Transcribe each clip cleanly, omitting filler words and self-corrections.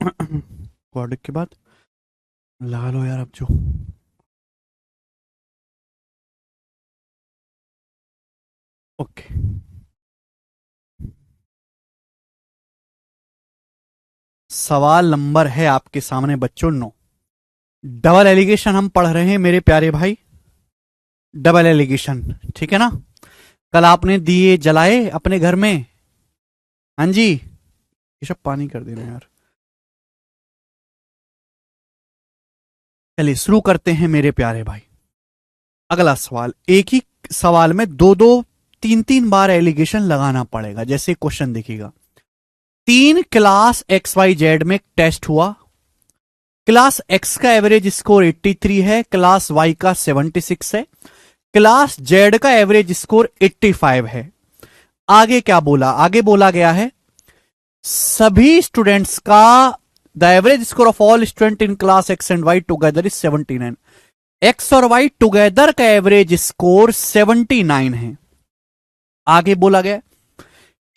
Quadric के बाद लगा लो यार अब जो। ओके, सवाल नंबर है आपके सामने बच्चों 9। डबल एलिगेशन हम पढ़ रहे हैं मेरे प्यारे भाई। डबल एलिगेशन, ठीक है ना। कल आपने दिए जलाए अपने घर में। हाँ जी, ये सब पानी कर देना यार। चलिए शुरू करते हैं मेरे प्यारे भाई। अगला सवाल, एक ही सवाल में दो दो तीन तीन बार एलिगेशन लगाना पड़ेगा। जैसे क्वेश्चन देखिएगा, तीन क्लास एक्स वाई जेड में टेस्ट हुआ। क्लास एक्स का एवरेज स्कोर 83 है, क्लास वाई का 76 है, क्लास जेड का एवरेज स्कोर 85 है। आगे क्या बोला? आगे बोला गया है सभी स्टूडेंट्स का the average score of all student in class X and Y together is 79। X और वाई टुगेदर का एवरेज स्कोर 79 है। आगे बोला गया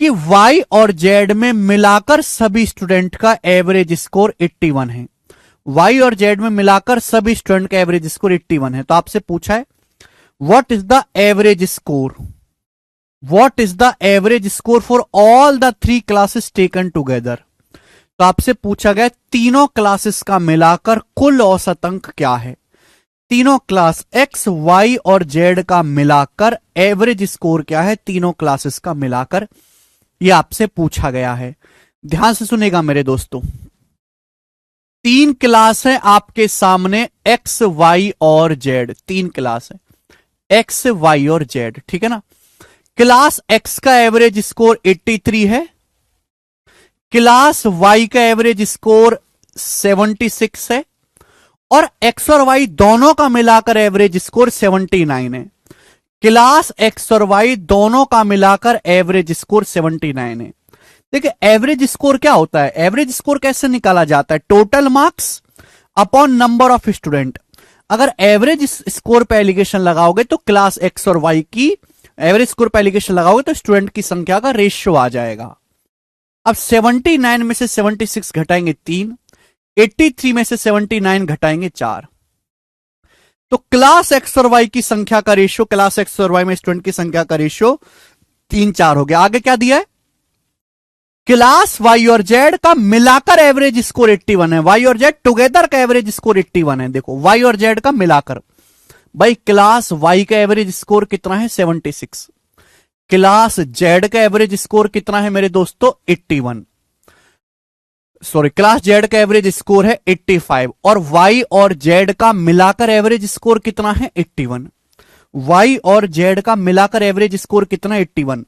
कि वाई और जेड में मिलाकर सभी स्टूडेंट का एवरेज स्कोर 81 है। वाई और जेड में मिलाकर सभी स्टूडेंट का एवरेज स्कोर 81 है। तो आपसे पूछा है what is the average score, what is the average score for all the three classes taken together. तो आपसे पूछा गया तीनों क्लासेस का मिलाकर कुल औसत अंक क्या है। तीनों क्लास एक्स वाई और जेड का मिलाकर एवरेज स्कोर क्या है, तीनों क्लासेस का मिलाकर, यह आपसे पूछा गया है। ध्यान से सुनेगा मेरे दोस्तों। तीन क्लास है आपके सामने, एक्स वाई और जेड। तीन क्लास है एक्स वाई और जेड, ठीक है ना। क्लास एक्स का एवरेज स्कोर 83 है, क्लास वाई का एवरेज स्कोर 76 है, और एक्स और वाई दोनों का मिलाकर एवरेज स्कोर 79 है। क्लास एक्स और वाई दोनों का मिलाकर एवरेज स्कोर 79 है। देखिए एवरेज स्कोर क्या होता है, एवरेज स्कोर कैसे निकाला जाता है, total marks upon number of student. अगर एवरेज स्कोर पे एलिगेशन लगाओगे तो क्लास एक्स और वाई की एवरेज स्कोर पे एलिगेशन लगाओगे तो स्टूडेंट की संख्या का रेशियो आ जाएगा। अब 79 में से 76 घटाएंगे 3, 83 में से 79 घटाएंगे 4। तो क्लास एक्स और वाई की संख्या का रेशियो, क्लास एक्स और वाई में स्टूडेंट की संख्या का रेशियो 3-4 हो गया। आगे क्या दिया है, क्लास वाई और जेड का मिलाकर एवरेज स्कोर 81 है। वाई और जेड टुगेदर का एवरेज स्कोर 81 है। देखो वाई और जेड का मिलाकर, भाई क्लास वाई का एवरेज स्कोर कितना है 76, क्लास जेड का एवरेज स्कोर कितना है मेरे दोस्तों 81, सॉरी क्लास जेड का एवरेज स्कोर है 85, और वाई और जेड का मिलाकर एवरेज स्कोर कितना है 81। वाई और जेड का मिलाकर एवरेज स्कोर कितना 81।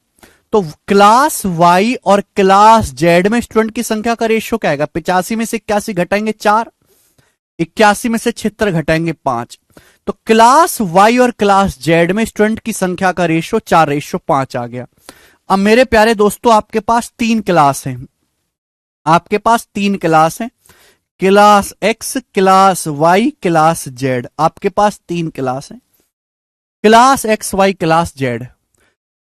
तो क्लास वाई और क्लास जेड में स्टूडेंट की संख्या का रेशियो क्या आएगा, 85 में से 81 घटाएंगे 4, 81 में से 76 घटाएंगे 5। तो क्लास वाई और क्लास जेड में स्टूडेंट की संख्या का रेशियो 4:5 आ गया। अब मेरे प्यारे दोस्तों आपके पास तीन क्लास हैं, आपके पास तीन क्लास हैं, class X, class Y, class Z. आपके पास तीन क्लास हैं, class X Y class Z.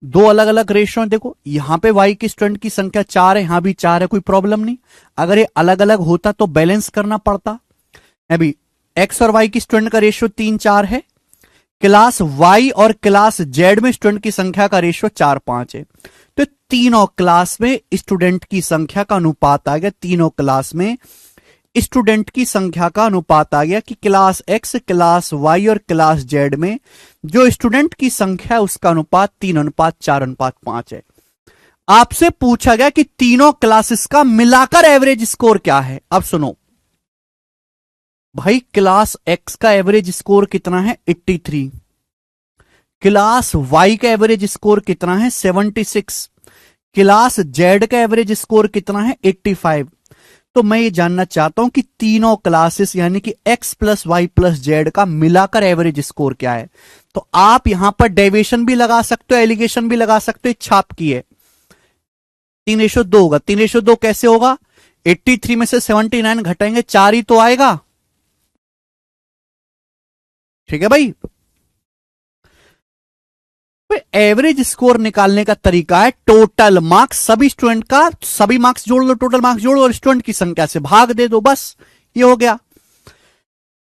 दो अलग अलग रेशियो हैं। देखो यहां पे वाई की स्टूडेंट की संख्या 4 है, यहां भी 4 है, कोई प्रॉब्लम नहीं। अगर ये अलग अलग होता तो बैलेंस करना पड़ता। अभी एक्स और वाई की स्टूडेंट का रेशियो 3-4 है, क्लास वाई और क्लास जेड में स्टूडेंट की संख्या का रेशियो 4-5 है। तो तीनों क्लास में स्टूडेंट की संख्या का अनुपात आ गया, तीनों क्लास में स्टूडेंट की संख्या का अनुपात आ गया कि क्लास एक्स, क्लास वाई और क्लास जेड में जो स्टूडेंट की संख्या है उसका अनुपात 3:4:5 है। आपसे पूछा गया कि तीनों क्लासेस का मिलाकर एवरेज स्कोर क्या है। अब सुनो भाई, क्लास एक्स का एवरेज स्कोर कितना है 83, क्लास वाई का एवरेज स्कोर कितना है 76, क्लास जेड का एवरेज स्कोर कितना है 85। तो मैं ये जानना चाहता हूं कि तीनों क्लासेस यानी कि x plus Y plus Z का मिलाकर एवरेज स्कोर क्या है। तो आप यहां पर डेविएशन भी लगा सकते हो, एलिगेशन भी लगा सकते हो, इच्छा आपकी है। 3:2 होगा। 3:2 कैसे होगा, 83 में से 79 घटाएंगे 4 ही तो आएगा, ठीक है भाई। एवरेज स्कोर निकालने का तरीका है टोटल मार्क्स, सभी स्टूडेंट का सभी मार्क्स जोड़ लो, टोटल मार्क्स जोड़ो और स्टूडेंट की संख्या से भाग दे दो, बस ये हो गया।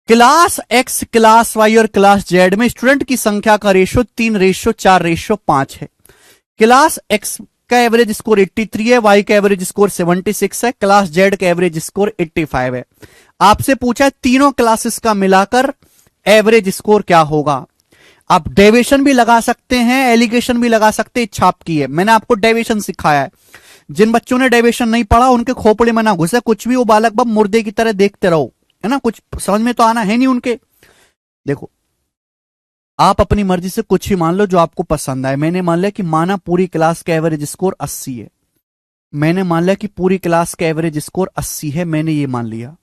क्लास एक्स, क्लास वाई और क्लास जेड में स्टूडेंट की संख्या का रेशो 3:4:5 है। क्लास एक्स का एवरेज स्कोर 83 है, वाई का एवरेज स्कोर 76 है, क्लास जेड का एवरेज स्कोर 85 है। आपसे पूछा है तीनों क्लासेस का मिलाकर एवरेज स्कोर क्या होगा। आप डेविएशन भी लगा सकते हैं, एलिगेशन भी लगा सकते हैं, इच्छा आपकी है। मैंने आपको डेविएशन सिखाया है। जिन बच्चों ने डेविएशन नहीं पढ़ा उनके खोपड़े में ना घुसे, कुछ भी वो बालक बम मुर्दे की तरह देखते रहो, है ना, कुछ समझ में तो आना है नहीं उनके। देखो आप अपनी मर्जी से कुछ ही मान लो जो आपको पसंद आए। मैंने मान लिया कि माना पूरी क्लास का एवरेज स्कोर 80 है, मैंने मान लिया कि पूरी क्लास का एवरेज स्कोर 80 है, मैंने ये मान लिया।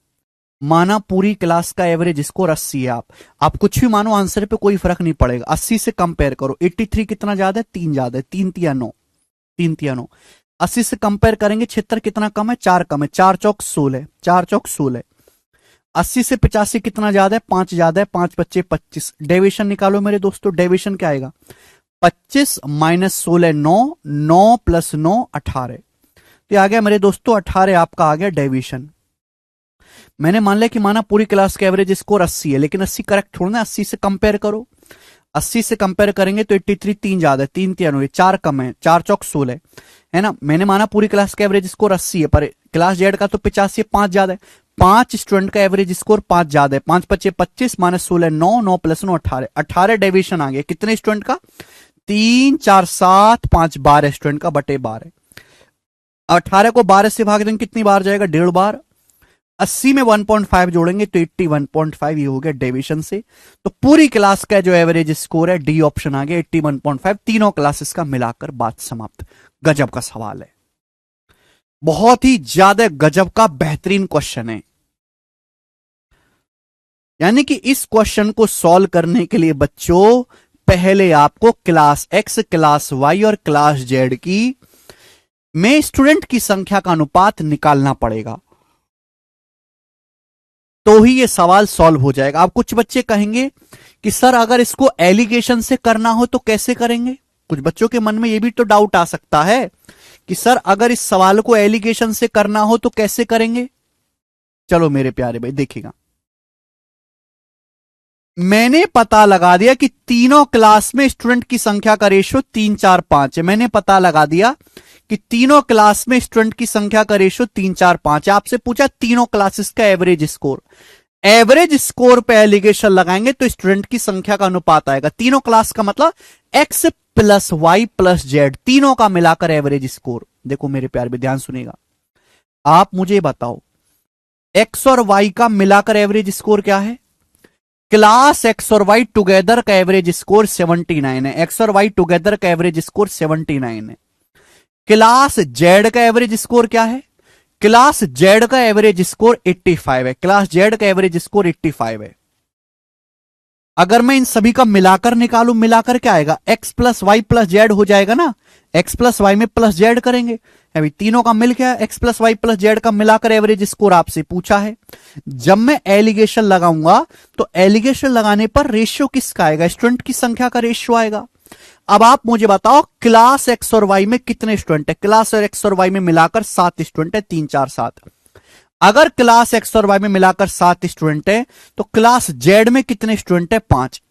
माना पूरी क्लास का एवरेज स्कोर 80 है, आप कुछ भी मानो, आंसर पे कोई फर्क नहीं पड़ेगा। 80 से कंपेयर करो, 83 कितना ज्यादा है, 3 ज्यादा है, 3 तिया 9, 3 तिया 9। 80 से कंपेयर करेंगे 76 कितना कम है, 4 कम है, 4 चौक 16, 4 चौक 16। 80 से 85 कितना ज्यादा है, 5 ज्यादा है, 5 बच्चे 25। डेविएशन निकालो मेरे दोस्तों, डेविएशन क्या आएगा, 25 माइनस 16 9, 9 प्लस 9 18। तो आ गया मेरे दोस्तों 18 आपका आ गया डेविएशन। मैंने मान लिया कि माना पूरी क्लास का एवरेज स्कोर 80 है, लेकिन 80 करेक्ट थोड़ा ना, 80 से कंपेयर करो। 80 से कंपेयर करेंगे तो 83 3 ज्यादा है, 3 तिया 9, 4 कम है, 4 चौक 16, है ना। मैंने माना पूरी क्लास का एवरेज स्कोर 80 है, पर क्लास जेड का तो 85 है, 5 ज्यादा है, 5 स्टूडेंट का एवरेज स्कोर 5 ज्यादा है, 5 बच्चे 25 माइनस 16 9, 9 प्लस 9 18, 18 डेविएशन आ गया कितने स्टूडेंट का, 3 4 7 5 12 स्टूडेंट का बटे 12। 18 को 12 से भाग देंगे कितनी बार जाएगा, 1.5 बार। 80 में 1.5 जोड़ेंगे तो 81.5, ये हो गया डेविएशन से। तो पूरी क्लास का जो एवरेज स्कोर है, डी ऑप्शन आ गया 81.5, तीनों क्लासेस का मिलाकर बात समाप्त। गजब का सवाल है, बहुत ही ज्यादा गजब का बेहतरीन क्वेश्चन है। यानी कि इस क्वेश्चन को सॉल्व करने के लिए बच्चों पहले आपको क्लास एक्स, क्लास वाई और क्लास जेड की में स्टूडेंट की संख्या का अनुपात निकालना पड़ेगा, तो ही ये सवाल सॉल्व हो जाएगा। अब कुछ बच्चे कहेंगे कि सर अगर इसको एलिगेशन से करना हो तो कैसे करेंगे। कुछ बच्चों के मन में ये भी तो डाउट आ सकता है कि सर अगर इस सवाल को एलिगेशन से करना हो तो कैसे करेंगे। चलो मेरे प्यारे भाई देखिएगा, मैंने पता लगा दिया कि तीनों क्लास में स्टूडेंट की संख्या का रेशियो 3 4 5 है। मैंने पता लगा दिया कि तीनों क्लास में स्टूडेंट की संख्या का रेशियो 3 4 5 है। आपसे पूछा तीनों क्लासेस का एवरेज स्कोर, एवरेज स्कोर पे एलिगेशन लगाएंगे तो स्टूडेंट की संख्या का अनुपात आएगा। तीनों क्लास का मतलब X plus Y plus Z, तीनों का मिलाकर एवरेज स्कोर। देखो मेरे प्यार भी ध्यान सुनेगा, आप मुझे बताओ एक्स और वाई का मिलाकर एवरेज स्कोर क्या है। क्लास एक्स और वाई टुगेदर का एवरेज स्कोर 79 है, एक्स और वाई टुगेदर का एवरेज स्कोर 79 है। क्लास जेड का एवरेज स्कोर क्या है, क्लास जेड का एवरेज स्कोर 85 है, क्लास जेड का एवरेज स्कोर 85 है। अगर मैं इन सभी का मिलाकर निकालूं, मिलाकर क्या आएगा, X plus Y plus Z हो जाएगा ना, एक्स प्लस वाई में प्लस जेड करेंगे, अभी तीनों का मिल गया X plus Y plus Z का मिलाकर एवरेज स्कोर आपसे पूछा है। जब मैं एलिगेशन लगाऊंगा तो एलिगेशन लगाने पर रेशियो किसका आएगा, स्टूडेंट की संख्या का रेशियो आएगा। अब आप मुझे बताओ क्लास एक्स और वाई में कितने स्टूडेंट है, क्लास और एक्स और वाई में मिलाकर 7 स्टूडेंट है, 3 4 7। अगर क्लास एक्स और वाई में मिलाकर 7 स्टूडेंट है तो क्लास जेड में कितने स्टूडेंट है, 5।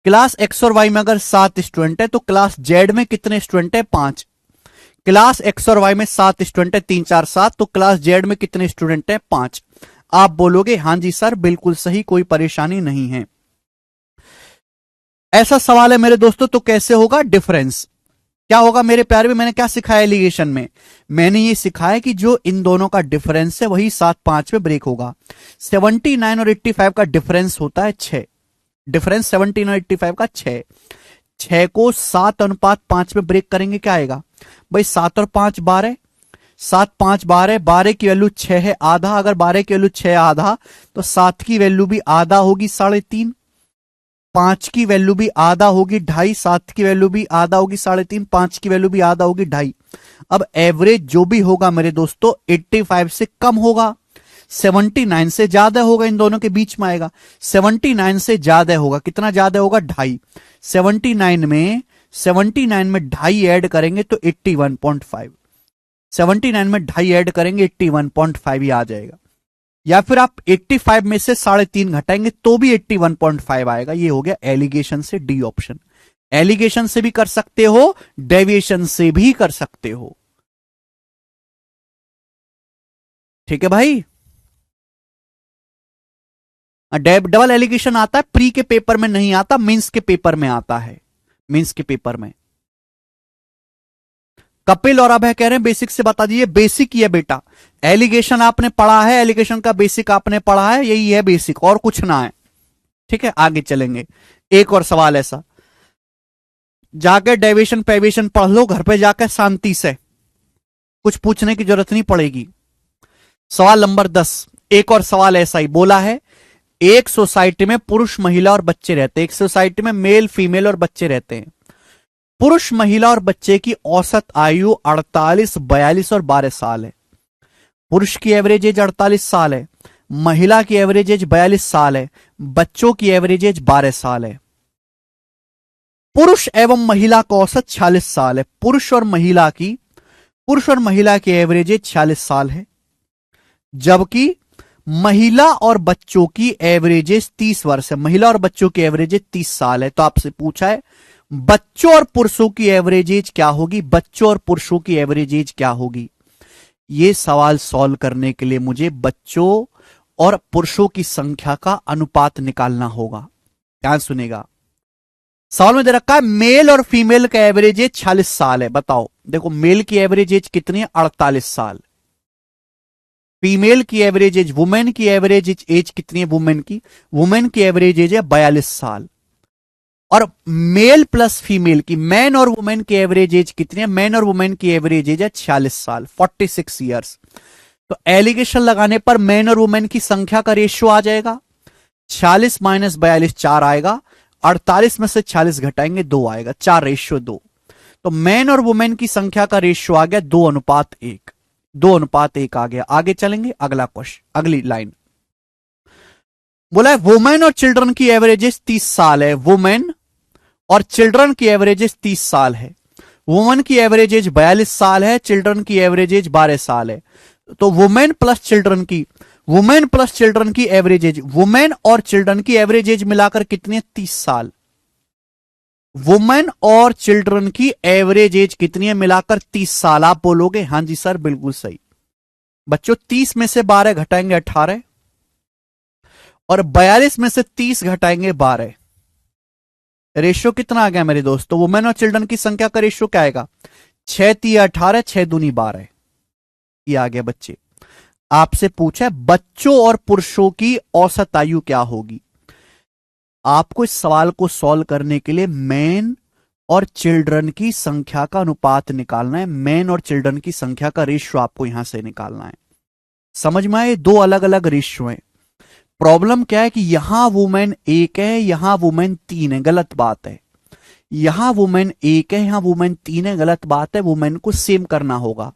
क्लास एक्स और वाई में अगर 7 स्टूडेंट है तो क्लास जेड में कितने स्टूडेंट है, 5। क्लास एक्स और वाई में 7 स्टूडेंट है, 3 4 7, तो क्लास जेड में कितने स्टूडेंट है, 5। आप बोलोगे हां जी सर बिल्कुल सही, कोई परेशानी नहीं है। ऐसा सवाल है मेरे दोस्तों, तो कैसे होगा डिफरेंस, क्या होगा मेरे प्यारे में। मैंने क्या सिखाया एलिगेशन में, मैंने ये सिखाया कि जो इन दोनों का डिफरेंस है वही 7 5 में ब्रेक होगा। 79 और 85 का डिफरेंस होता है 6, डिफरेंस 79 और 85 का 6। 6 को 7:5 में ब्रेक करेंगे क्या आएगा भाई, 7 और 5 12, 7 5 12, 12 की वैल्यू 6 है आधा, अगर 12 की वैल्यू 6 आधा तो 7 की वैल्यू भी आधा होगी 3.5, 5 की वैल्यू भी आधा होगी 2.5, 7 की वैल्यू भी आधा होगी 3.5, 5 की वैल्यू भी आधा होगी 2.5। अब एवरेज जो भी होगा मेरे दोस्तों 85 से कम होगा, 79 से ज्यादा होगा, इन दोनों के बीच में आएगा। 79 से ज्यादा होगा, कितना ज्यादा होगा, 2.5। 79 में 79 में 2.5 ऐड करेंगे तो 81.5, 79 में 2.5 ऐड करेंगे 81.5 ही आ जाएगा। या फिर आप 85 में से 3.5 घटाएंगे तो भी 81.5 आएगा। ये हो गया एलिगेशन से डी ऑप्शन। एलिगेशन से भी कर सकते हो, डेविएशन से भी कर सकते हो। ठीक है भाई। डबल एलिगेशन आता है, प्री के पेपर में नहीं आता, मेंस के पेपर में आता है। मेंस के पेपर में कपिल और अभय कह रहे हैं बेसिक से बता दीजिए। बेसिक ही है बेटा, एलिगेशन आपने पढ़ा है, एलिगेशन का बेसिक आपने पढ़ा है, यही है बेसिक, और कुछ ना है। ठीक है, आगे चलेंगे। एक और सवाल ऐसा, जाके डेविएशन पेविएशन पढ़ लो घर पे जाकर शांति से, कुछ पूछने की जरूरत नहीं पड़ेगी। सवाल नंबर 10, एक और सवाल ऐसा ही बोला है, एक सोसाइटी में पुरुष महिला और बच्चे रहते हैं। एक सोसाइटी में मेल फीमेल और बच्चे रहते हैं। पुरुष महिला और बच्चे की औसत आयु 48, 42 और 12 साल है। पुरुष की एवरेज एज 48 साल है, महिला की एवरेज एज 42 साल है, बच्चों की एवरेज एज 12 साल है। पुरुष एवं महिला का औसत 46 साल है। पुरुष और महिला की एवरेज एज 46 साल है, जबकि महिला और बच्चों की एवरेज एज 30 वर्ष है। महिला और बच्चों की एवरेज एज 30 साल है। तो आपसे पूछा है बच्चों और पुरुषों की एवरेज एज क्या होगी, बच्चों और पुरुषों की एवरेज एज क्या होगी। यह सवाल सॉल्व करने के लिए मुझे बच्चों और पुरुषों की संख्या का अनुपात निकालना होगा। ध्यान सुनेगा, सवाल में दे रखा है मेल और फीमेल का एवरेज एज 46 साल है। बताओ, देखो मेल की एवरेज एज कितनी है, 48 साल। फीमेल की एवरेज एज, वुमेन की एवरेज एज कितनी है, वुमेन की एवरेज एज है 42 साल। और मेल प्लस फीमेल की, मैन और वुमेन की एवरेज एज कितनी है, मैन और वुमेन की एवरेज एज है 46 साल, 46 ईयर्स। तो एलिगेशन लगाने पर मैन और वुमेन की संख्या का रेशियो आ जाएगा, 46 माइनस 42 4 आएगा, 48 में से 46 घटाएंगे 2 आएगा, 4:2। तो मैन और वुमेन की संख्या का रेशियो आ गया 2:1, 2:1 आ गया। आगे चलेंगे, अगला क्वेश्चन, अगली लाइन बोला है वुमेन और चिल्ड्रन की एवरेजेस 30 साल है। वुमेन और चिल्ड्रन की एवरेजेस 30 साल है। वुमेन की एवरेज एज 42 साल है, चिल्ड्रन की एवरेज एज 12 साल है। तो वुमेन प्लस चिल्ड्रन की एवरेज एज, वुमेन और चिल्ड्रन की एवरेज एज मिलाकर कितनी है, 30 साल। वुमेन और चिल्ड्रन की एवरेज एज कितनी है, मिलाकर 30 साल। आप बोलोगे हां जी सर बिल्कुल सही। बच्चों 30 में से 12 घटाएंगे 18, और 42 में से 30 घटाएंगे 12। रेशियो कितना आ गया मेरे दोस्तों, वुमेन और चिल्ड्रन की संख्या का रेशियो क्या आएगा, 6 3 18, 6 दूनी 12। ये आ गया बच्चे। आपसे पूछा है बच्चों और पुरुषों की औसत आयु क्या होगी। आपको इस सवाल को सॉल्व करने के लिए मेन और चिल्ड्रन की संख्या का अनुपात निकालना है। मेन और चिल्ड्रन की संख्या का रेशियो आपको यहां से निकालना है। समझ में आए, 2 अलग अलग रेशियो हैं। प्रॉब्लम क्या है कि यहां वुमेन 1 है, यहां वुमेन 3 है, गलत बात है। यहां वुमेन 1 है, यहां वुमेन 3 है, गलत बात है। वुमेन को सेम करना होगा।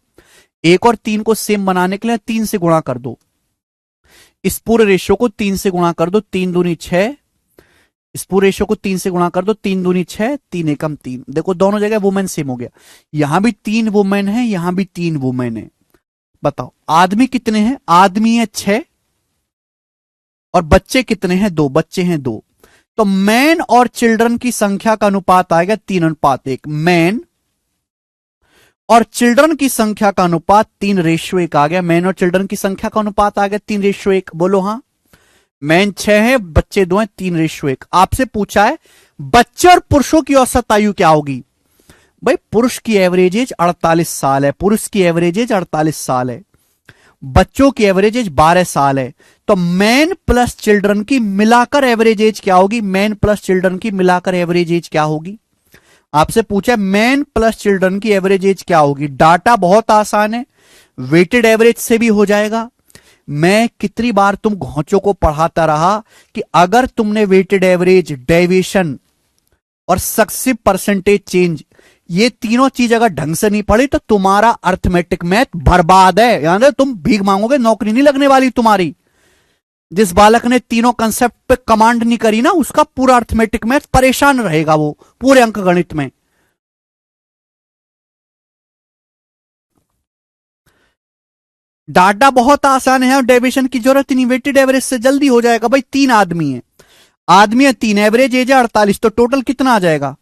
1 और 3 को सेम बनाने के लिए 3 से गुणा कर दो, इस पूरे रेशियो को 3 से गुणा कर दो, 3 दूनी 6। इस पूरे रेशियो को 3 से गुणा कर दो, 3 दूनी 6, 3 एकम 3। देखो दोनों जगह वुमेन सेम हो गया। यहां भी 3 वुमेन है, यहां भी 3 वुमेन है। बताओ आदमी कितने हैं, आदमी है 6 और बच्चे कितने हैं, 2, बच्चे हैं 2। तो मैन और चिल्ड्रन की संख्या का अनुपात आएगा 3:1। मैन और चिल्ड्रन की संख्या का अनुपात 3:1 आ गया। मैन और चिल्ड्रन की संख्या का अनुपात आ गया 3:1। बोलो हां, मैन 6 है, बच्चे 2 हैं, 3:1। आपसे पूछा है बच्चे और पुरुषों की औसत आयु क्या होगी। भाई पुरुष की एवरेज एज 48 साल है, पुरुष की एवरेज एज 48 साल है, बच्चों की एवरेज एज 12 साल है। तो मैन प्लस चिल्ड्रन की मिलाकर एवरेज एज क्या होगी, मैन प्लस चिल्ड्रन की मिलाकर एवरेज एज क्या होगी। आपसे पूछा मैन प्लस चिल्ड्रन की एवरेज एज क्या होगी। डाटा बहुत आसान है, वेटेड एवरेज से भी हो जाएगा। मैं कितनी बार तुम घोंचों को पढ़ाता रहा कि अगर तुमने वेटेड एवरेज, डेविएशन और सक्सेसिव परसेंटेज चेंज, ये तीनों चीज अगर ढंग से नहीं पढ़ी तो तुम्हारा अर्थमेटिक मैथ बर्बाद है। यानी तुम भीख मांगोगे, नौकरी नहीं लगने वाली तुम्हारी। जिस बालक ने तीनों कंसेप्ट पे कमांड नहीं करी ना, उसका पूरा अर्थमेटिक मैथ परेशान रहेगा वो पूरे अंक गणित में। डाटा बहुत आसान है, डेविएशन की जरूरत नहीं, वेटेड एवरेज से जल्दी हो जाएगा भाई। 3 आदमी है, आदमी है 3, एवरेज एज है 48, तो टोटल कितना आ जाएगा?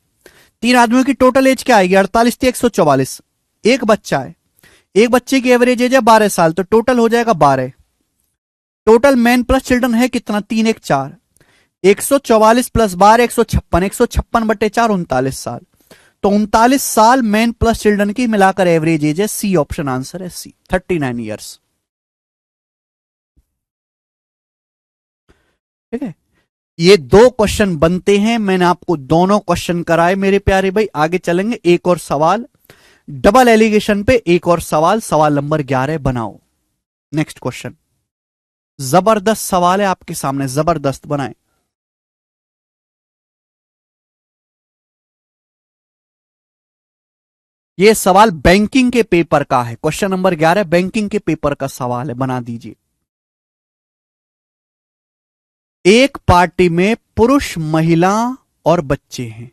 3 आदमियों की टोटल एज क्या आएगी? 48 थी 144। एक बच्चा है, एक बच्चे की एवरेज एज है 12 साल, तो टोटल हो जाएगा 12। टोटल मैन प्लस चिल्ड्रन है कितना? 3 1 4, 144 प्लस 12 156, 156 बटे 4 39 साल। तो 39 साल मैन प्लस चिल्ड्रन की मिलाकर एवरेज एज है। सी ऑप्शन आंसर है, सी 39 ईयर्स। ठीक है, ये 2 क्वेश्चन बनते हैं, मैंने आपको दोनों क्वेश्चन कराए मेरे प्यारे भाई। आगे चलेंगे, एक और सवाल डबल एलिगेशन पे, एक और सवाल, सवाल नंबर 11 बनाओ। नेक्स्ट क्वेश्चन जबरदस्त सवाल है आपके सामने, जबरदस्त बनाए। ये सवाल बैंकिंग के पेपर का है, क्वेश्चन नंबर 11 बैंकिंग के पेपर का सवाल है, बना दीजिए। एक पार्टी में पुरुष महिला और बच्चे हैं,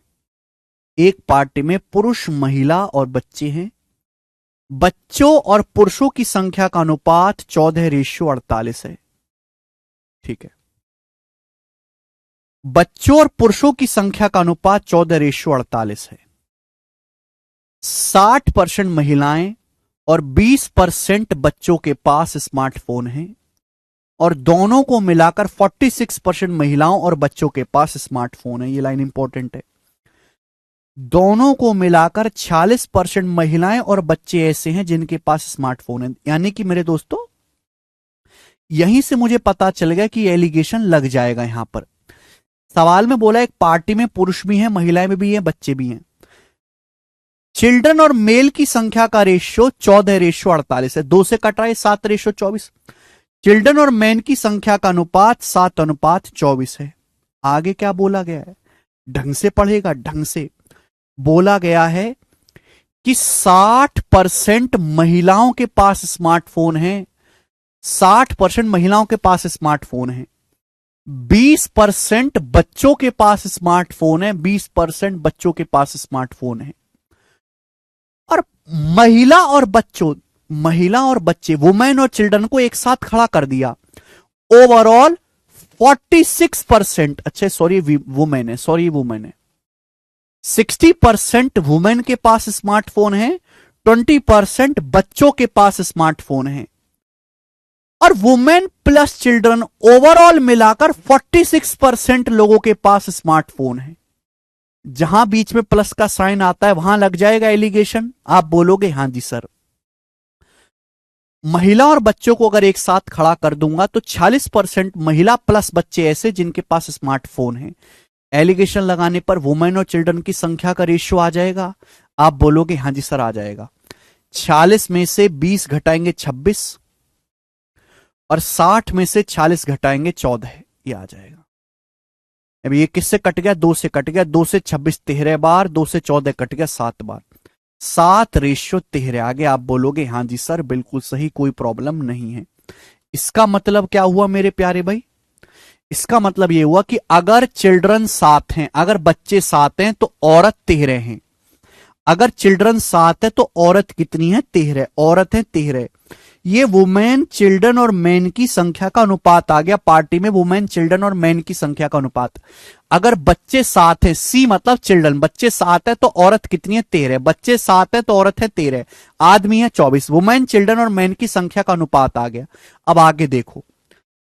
एक पार्टी में पुरुष महिला और बच्चे हैं। बच्चों और पुरुषों की संख्या का अनुपात 14:48 है। ठीक है, बच्चों और पुरुषों की संख्या का अनुपात 14:48 है। 60% महिलाएं और 20% बच्चों के पास स्मार्टफोन है, और दोनों को मिलाकर 46% महिलाओं और बच्चों के पास स्मार्टफोन है। ये लाइन इंपॉर्टेंट है। दोनों को मिलाकर 46% महिलाएं और बच्चे ऐसे हैं जिनके पास स्मार्टफोन है। यानी कि मेरे दोस्तों, यहीं से मुझे पता चल गया कि एलिगेशन लग जाएगा। यहां पर सवाल में बोला एक पार्टी में पुरुष भी हैं, महिलाएं भी हैं, बच्चे भी हैं। चिल्ड्रन और मेल की संख्या का रेशियो 14:48 है। 2 से कट रहा है 7:24। चिल्ड्रन और मैन की संख्या का अनुपात 7:24 है। आगे क्या बोला गया है? ढंग से पढ़ेगा, ढंग से बोला गया है कि 60% महिलाओं के पास स्मार्टफोन है, 60% महिलाओं के पास स्मार्टफोन है। 20% बच्चों के पास स्मार्टफोन है, 20% बच्चों के पास स्मार्टफोन है। और महिला और बच्चे, वुमेन और चिल्ड्रन को एक साथ खड़ा कर दिया। ओवरऑल 46%, अच्छा सॉरी वुमेन है 60% वुमेन के पास स्मार्टफोन है, 20% बच्चों के पास स्मार्टफोन है। और वुमेन प्लस चिल्ड्रन ओवरऑल मिलाकर 46% लोगों के पास स्मार्टफोन है। जहां बीच में प्लस का साइन आता है वहां लग जाएगा एलिगेशन। आप बोलोगे हां जी सर। महिला और बच्चों को अगर एक साथ खड़ा कर दूंगा तो 46% महिला प्लस बच्चे ऐसे जिनके पास स्मार्टफोन है। एलिगेशन लगाने पर वुमेन और चिल्ड्रन की संख्या का रेशियो आ जाएगा। आप बोलोगे हां जी सर आ जाएगा। 46 में से 20 घटाएंगे 26, और 60 में से 46 घटाएंगे 14, ये आ जाएगा। अब ये किससे कट गया? 2 से कट गया। 2 से 26 13 बार, 2 से 14 कट गया 7 बार। 7:13 आगे। आप बोलोगे हां जी सर बिल्कुल सही, कोई प्रॉब्लम नहीं है। इसका मतलब क्या हुआ मेरे प्यारे भाई? इसका मतलब यह हुआ कि अगर चिल्ड्रन 7 हैं, अगर बच्चे 7 हैं तो औरत 13 हैं। अगर चिल्ड्रन 7 है तो औरत कितनी है? 13। औरत है 13। ये वुमेन, चिल्ड्रन और मैन की संख्या का अनुपात आ गया। पार्टी में वुमेन, चिल्ड्रन और मैन की संख्या का अनुपात। अगर बच्चे 7 है, सी मतलब चिल्ड्रन, बच्चे 7 है तो औरत कितनी है? 13। बच्चे 7 है तो औरत है 13, आदमी है 24। वुमेन, चिल्ड्रन और मैन की संख्या का अनुपात आ गया। अब आगे देखो,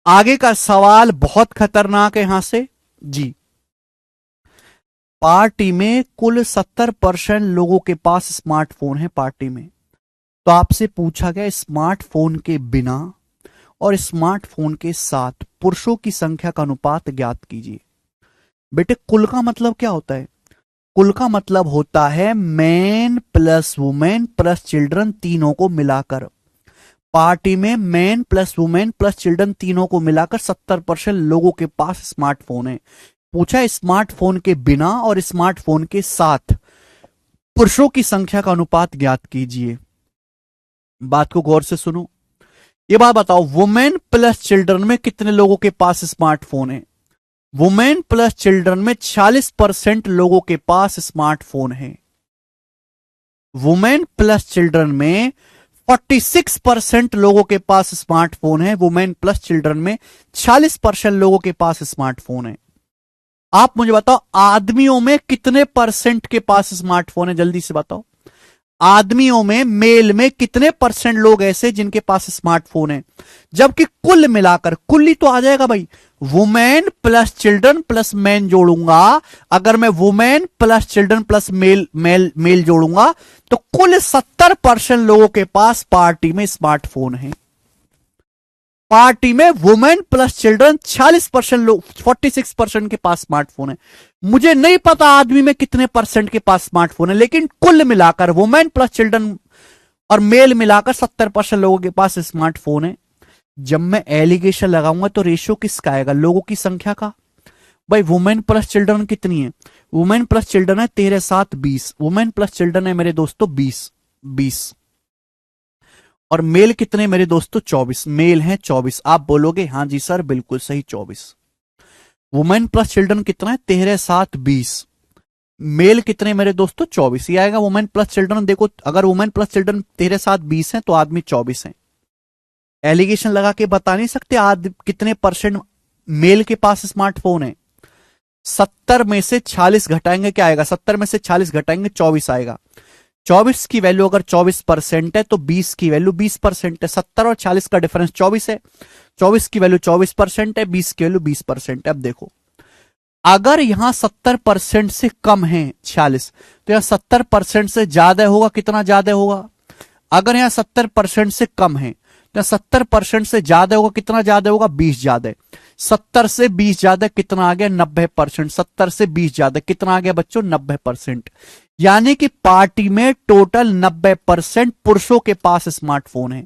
आगे का सवाल बहुत खतरनाक है यहां से जी। पार्टी में कुल 70% लोगों के पास स्मार्टफोन है पार्टी में। तो आपसे पूछा गया स्मार्टफोन के बिना और स्मार्टफोन के साथ पुरुषों की संख्या का अनुपात ज्ञात कीजिए। बेटे कुल का मतलब क्या होता है? कुल का मतलब होता है man plus women plus children तीनों को मिलाकर। पार्टी में man plus women plus children तीनों को मिलाकर 70% लोगों के पास स्मार्टफोन है। पूछा स्मार्टफोन के बिना और स्मार्टफोन के साथ पुरुषों की संख्या का अनुपात ज्ञात कीजिए। बात को गौर से सुनो। ये बात बताओ, वुमेन प्लस चिल्ड्रन में कितने लोगों के पास स्मार्टफोन है? वुमेन प्लस चिल्ड्रन में 40% लोगों के पास स्मार्टफोन है। वुमेन प्लस चिल्ड्रन में 46% लोगों के पास स्मार्टफोन है। वुमेन प्लस चिल्ड्रन में 46% लोगों के पास स्मार्टफोन है। आप मुझे बताओ आदमियों में कितने परसेंट के पास स्मार्टफोन है, जल्दी से बताओ। आदमियों में, मेल में कितने परसेंट लोग ऐसे जिनके पास स्मार्टफोन है? जबकि कुल मिलाकर, कुल ही तो आ जाएगा भाई, women plus children plus man जोड़ूंगा। अगर मैं women plus children plus male male male जोड़ूंगा तो कुल 70% लोगों के पास पार्टी में स्मार्टफोन है। पार्टी में वुमेन प्लस चिल्ड्रन 46% लोग, 46% के पास स्मार्टफोन है। मुझे नहीं पता आदमी में कितने परसेंट के पास स्मार्टफोन है, लेकिन कुल मिलाकर वुमेन प्लस चिल्ड्रन और मेल मिलाकर 70% लोगों के पास स्मार्टफोन है। जब मैं एलिगेशन लगाऊंगा तो रेशियो किसका आएगा? लोगों की संख्या का। भाई वुमेन प्लस चिल्ड्रन कितनी है? वुमेन प्लस चिल्ड्रन है 13 7 20। वुमेन प्लस चिल्ड्रन है मेरे दोस्तों 20। और मेल कितने मेरे दोस्तों? 24। मेल है 24। आप बोलोगे हाँ जी सर बिल्कुल सही 24। वुमेन प्लस चिल्ड्रन कितना है? 13 7 20। मेल कितने मेरे दोस्तों? 24। ये आएगा वुमेन प्लस चिल्ड्रन। देखो अगर वुमेन प्लस चिल्ड्रन 13 7 20 है तो आदमी 24 है। एलिगेशन लगा के बता नहीं सकते कितने परसेंट मेल के पास स्मार्टफोन है। 70 में से 46 घटाएंगे क्या आएगा? 70 में से 46 घटाएंगे 24 आएगा। 24 की वैल्यू अगर 24% है तो 20 की वैल्यू 20% है। 70 और 40 का डिफरेंस 24 है। 24 की वैल्यू 24% है, 20 की वैल्यू 20% है। अब देखो अगर यहां 70% से कम है 46, तो यहां 70% से ज्यादा होगा। कितना ज्यादा होगा? अगर यहां 70% से कम है तो 70% से ज्यादा होगा। कितना ज्यादा होगा? 20 ज्यादा। 70 से 20 ज्यादा कितना आ गया? 90%। 70 से 20 ज्यादा कितना आ गया बच्चों? 90%। यानी कि पार्टी में टोटल 90% पुरुषों के पास स्मार्टफोन है।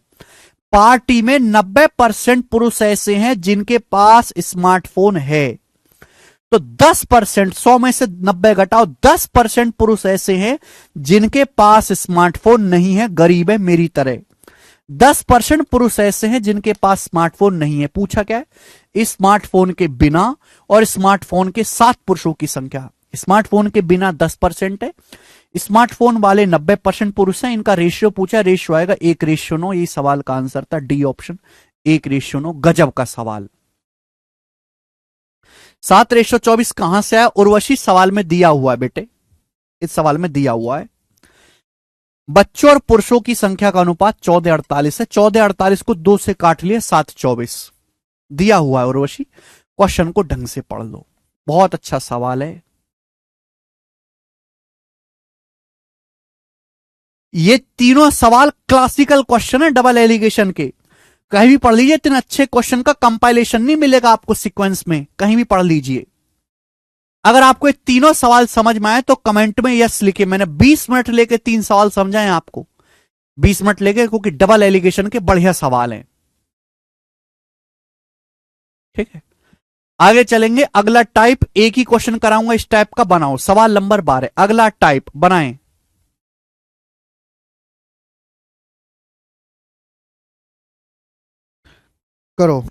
पार्टी में 90% पुरुष ऐसे हैं जिनके पास स्मार्टफोन है। तो 10%, 100 में से 90 घटाओ, 10% पुरुष ऐसे हैं जिनके पास स्मार्टफोन नहीं है, गरीब है मेरी तरह। 10% पुरुष ऐसे हैं जिनके पास स्मार्टफोन नहीं है। पूछा क्या है? स्मार्टफोन के बिना और स्मार्टफोन के साथ पुरुषों की संख्या। स्मार्टफोन के बिना 10% है, स्मार्टफोन वाले 90% पुरुष हैं। इनका रेशियो पूछा, रेशियो आएगा 1:9। ये सवाल का आंसर था डी ऑप्शन, 1:9। गजब का सवाल। 7:24 कहां से आया? उर्वशी सवाल में दिया हुआ है बेटे, इस सवाल में दिया हुआ है। बच्चों और पुरुषों की संख्या का अनुपात 14:48 है। 14:48 को 2 से काट लिया, 7:24 दिया हुआ है। उर्वशी क्वेश्चन को ढंग से पढ़ लो, बहुत अच्छा सवाल है। ये तीनों सवाल क्लासिकल क्वेश्चन है डबल एलिगेशन के। कहीं भी पढ़ लीजिए, इतने अच्छे क्वेश्चन का कंपाइलेशन नहीं मिलेगा आपको सीक्वेंस में, कहीं भी पढ़ लीजिए। अगर आपको ये तीनों सवाल समझ में आए तो कमेंट में यस लिखिए। मैंने 20 मिनट लेके 3 सवाल समझाए आपको, 20 मिनट लेके, क्योंकि डबल एलिगेशन के बढ़िया सवाल हैं। ठीक है, आगे चलेंगे। अगला टाइप, एक ही क्वेश्चन कराऊंगा इस टाइप का, बनाओ। सवाल नंबर 12, अगला टाइप बनाएं। करो।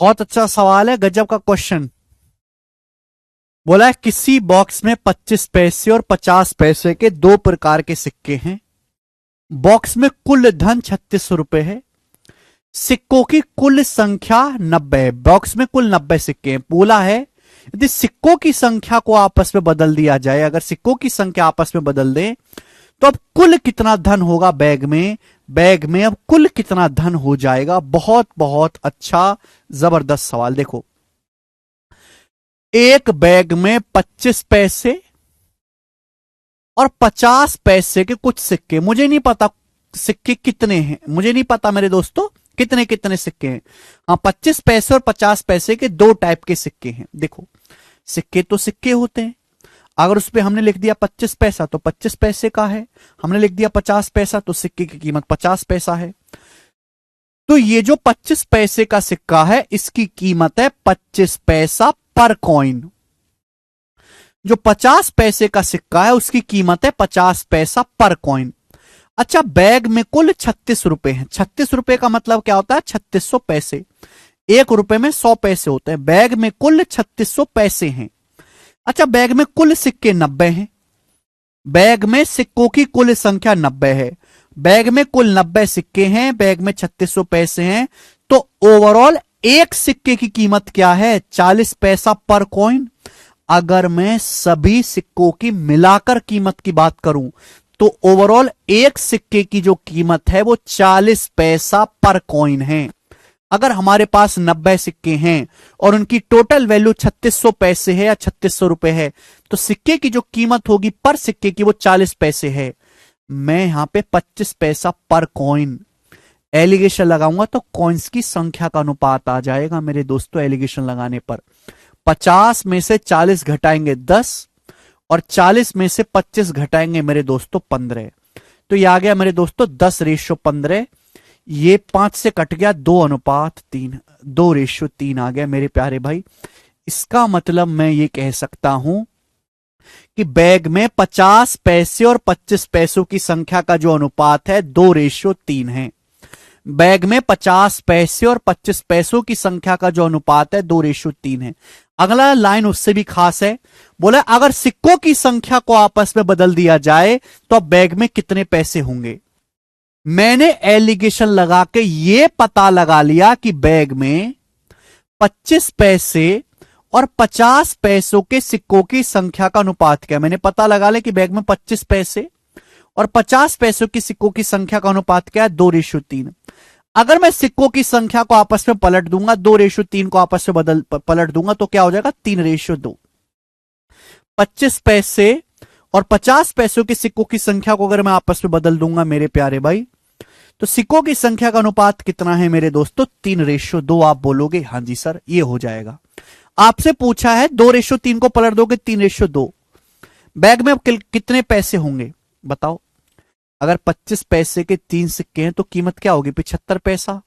बहुत अच्छा सवाल है, गजब का क्वेश्चन। बोला है किसी बॉक्स में 25 पैसे और 50 पैसे के दो प्रकार के सिक्के हैं। बॉक्स में कुल धन 36 रुपए है। सिक्कों की कुल संख्या 90 है। बॉक्स में कुल 90 सिक्के हैं। बोला है यदि सिक्कों की संख्या को आपस में बदल दिया जाए, अगर सिक्कों की संख्या आपस में बदल दें तो अब कुल कितना धन होगा बैग में। बैग में अब कुल कितना धन हो जाएगा। बहुत बहुत अच्छा, जबरदस्त सवाल। देखो, एक बैग में 25 पैसे और 50 पैसे के कुछ सिक्के, मुझे नहीं पता सिक्के कितने हैं, मुझे नहीं पता मेरे दोस्तों कितने कितने सिक्के हैं। हाँ, 25 पैसे और 50 पैसे के दो टाइप के सिक्के हैं। देखो, सिक्के तो सिक्के होते हैं। अगर उस पर हमने लिख दिया 25 पैसा तो 25 पैसे का है, हमने लिख दिया 50 पैसा तो सिक्के की कीमत 50 पैसा है। तो ये जो 25 पैसे का सिक्का है इसकी कीमत है 25 पैसा पर कॉइन। जो 50 पैसे का सिक्का है उसकी कीमत है 50 पैसा पर कॉइन। अच्छा, बैग में कुल 36 रुपए हैं। 36 रुपए का मतलब क्या होता है? 3600 पैसे। एक रुपए में 100 पैसे होते हैं। बैग में कुल 3600 पैसे हैं। अच्छा, बैग में कुल सिक्के 90 हैं। बैग में सिक्कों की कुल संख्या 90 है। बैग में कुल 90 सिक्के हैं। बैग में 3600 पैसे हैं। तो ओवरऑल एक सिक्के की कीमत क्या है? 40 पैसा पर कॉइन। अगर मैं सभी सिक्कों की मिलाकर कीमत की बात करूं तो ओवरऑल एक सिक्के की जो कीमत है वो 40 पैसा पर कॉइन है। अगर हमारे पास 90 सिक्के हैं और उनकी टोटल वैल्यू 3600 पैसे है या 3600 रुपए है, तो सिक्के की जो कीमत होगी पर सिक्के की वो 40 पैसे है। मैं यहां पे 25 पैसा पर कॉइन एलिगेशन लगाऊंगा तो कॉइन्स की संख्या का अनुपात आ जाएगा मेरे दोस्तों। एलिगेशन लगाने पर 50 में से 40 घटाएंगे 10 और 40 में से 25 घटाएंगे मेरे दोस्तों 15। तो ये आ गया मेरे दोस्तों 10:15। ये 5 से कट गया 2:3, 2:3 आ गया मेरे प्यारे भाई। इसका मतलब मैं ये कह सकता हूं कि बैग में 50 पैसे और 25 पैसों की संख्या का जो अनुपात है 2:3 है। बैग में 50 पैसे और 25 पैसों की संख्या का जो अनुपात है 2:3 है। अगला लाइन उससे भी खास है। बोला अगर सिक्कों की संख्या को आपस में बदल दिया जाए तो अब बैग में कितने पैसे होंगे। मैंने एलिगेशन लगा के यह पता लगा लिया कि बैग में 25 पैसे और 50 पैसों के सिक्कों की संख्या का अनुपात क्या है। मैंने पता लगा लिया कि बैग में 25 पैसे और 50 पैसों की सिक्कों की संख्या का अनुपात क्या है? 2:3। अगर मैं सिक्कों की संख्या को आपस में पलट दूंगा, 2:3 को आपस में पलट दूंगा तो क्या हो जाएगा? 3:2। 25 पैसे और 50 पैसों के सिक्कों की संख्या को अगर मैं आपस में बदल दूंगा मेरे प्यारे भाई, तो सिक्कों की संख्या का अनुपात कितना है मेरे दोस्तों? 3:2। आप बोलोगे हाँ जी सर ये हो जाएगा। आपसे पूछा है 2:3 को पलट दोगे 3:2। बैग में अब कितने पैसे होंगे बताओ। अगर 25 पैसे के 3 सिक्के हैं तो कीमत क्या होगी? 75 पैसा।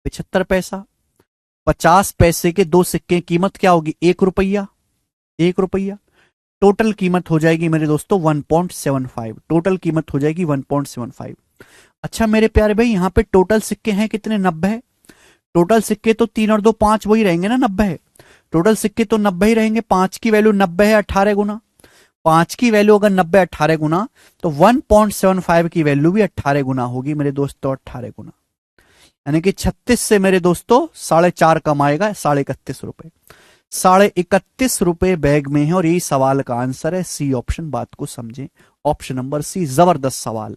75 पैसा। 50 पैसे के दो सिक्के कीमत क्या होगी? 1 रुपया। 1 रुपया। टोटल कीमत हो जाएगी मेरे दोस्तों 1.75। टोटल कीमत हो जाएगी 1.75। अच्छा मेरे प्यारे भाई, यहां पे टोटल सिक्के हैं कितने? 90 है। टोटल सिक्के तो 3 और 2 5 वही रहेंगे ना, 90 है। टोटल सिक्के तो 90 ही रहेंगे। 5 की वैल्यू 90 है 18 गुना। 5 की वैल्यू अगर 90 18 गुना तो 1.75 की वैल्यू भी 18 गुना होगी मेरे दोस्तों। 18 गुना यानी कि 36 से मेरे दोस्तों 4.5 कम आएगा, 31.5 रुपए। 31.5 रुपए बैग में है और यही सवाल का आंसर है। सी ऑप्शन, बात को समझें। ऑप्शन नंबर सी, जबरदस्त सवाल।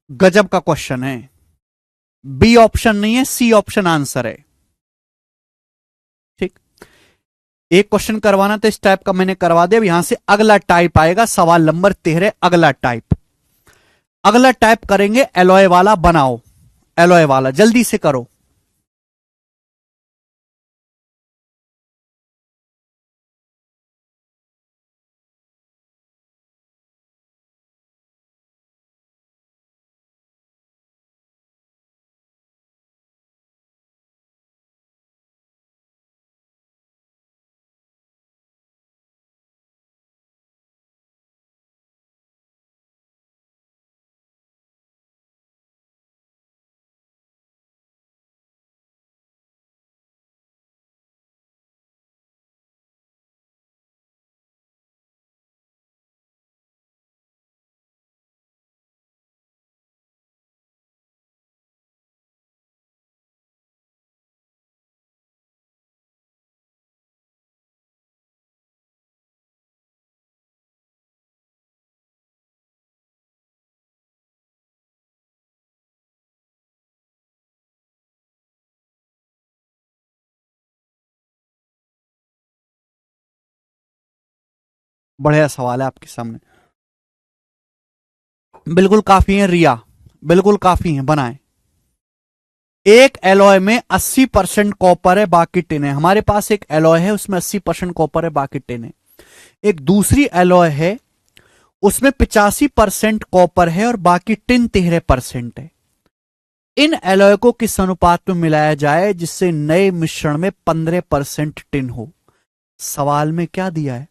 गजब का क्वेश्चन है। बी ऑप्शन नहीं है, सी ऑप्शन आंसर है। ठीक, एक क्वेश्चन करवाना तो इस टाइप का मैंने करवा दिया। अब यहां से अगला टाइप आएगा, सवाल नंबर 13। अगला टाइप, अगला टाइप करेंगे एलॉय वाला। बनाओ एलॉय वाला, जल्दी से करो। बढ़िया सवाल है आपके सामने। बिल्कुल काफी है रिया, बिल्कुल काफी है, बनाए। एक एलॉय में 80% कॉपर है बाकी टिन है। हमारे पास एक एलॉय है उसमें 80% कॉपर है बाकी टिन है। एक दूसरी एलॉय है उसमें 85% कॉपर है और बाकी टिन 13% है। इन एलॉय को किस अनुपात में मिलाया जाए जिससे नए मिश्रण में 15% टिन हो। सवाल में क्या दिया है?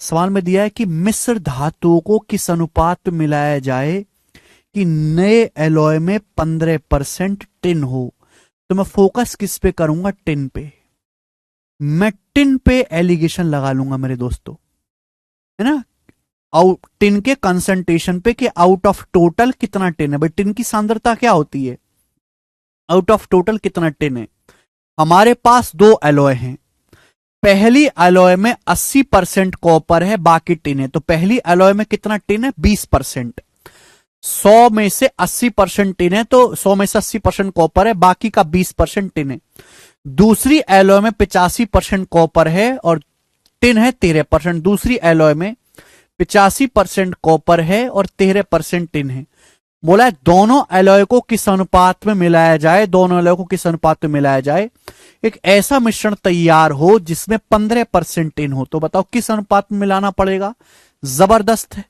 सवाल में दिया है कि मिश्र धातुओं को किस अनुपात में मिलाया जाए कि नए एलॉय में 15% टिन हो। तो मैं फोकस किस पे करूंगा? टिन पे। मैं टिन पे एलिगेशन लगा लूंगा मेरे दोस्तों, है ना। आउट टिन के कंसंट्रेशन पे कि आउट ऑफ टोटल कितना टिन है। भाई टिन की सांद्रता क्या होती है? आउट ऑफ टोटल कितना टिन है। हमारे पास दो एलॉय हैं। पहली एलॉय में 80% कॉपर है बाकी टिन है। तो पहली एलॉय में कितना टिन है? 20%। 100 में से 80% टिन है तो 100 में से 80% कॉपर है, बाकी का 20% टिन है। दूसरी एलॉय में 85% कॉपर है और टिन है 13%। दूसरी एलॉय में 85% कॉपर है और 13% टिन है। बोला है दोनों एलॉय को किस अनुपात में मिलाया जाए, दोनों एलॉय को किस अनुपात में मिलाया जाए एक ऐसा मिश्रण तैयार हो जिसमें 15% टिन हो। तो बताओ किस अनुपात में मिलाना पड़ेगा? जबरदस्त है।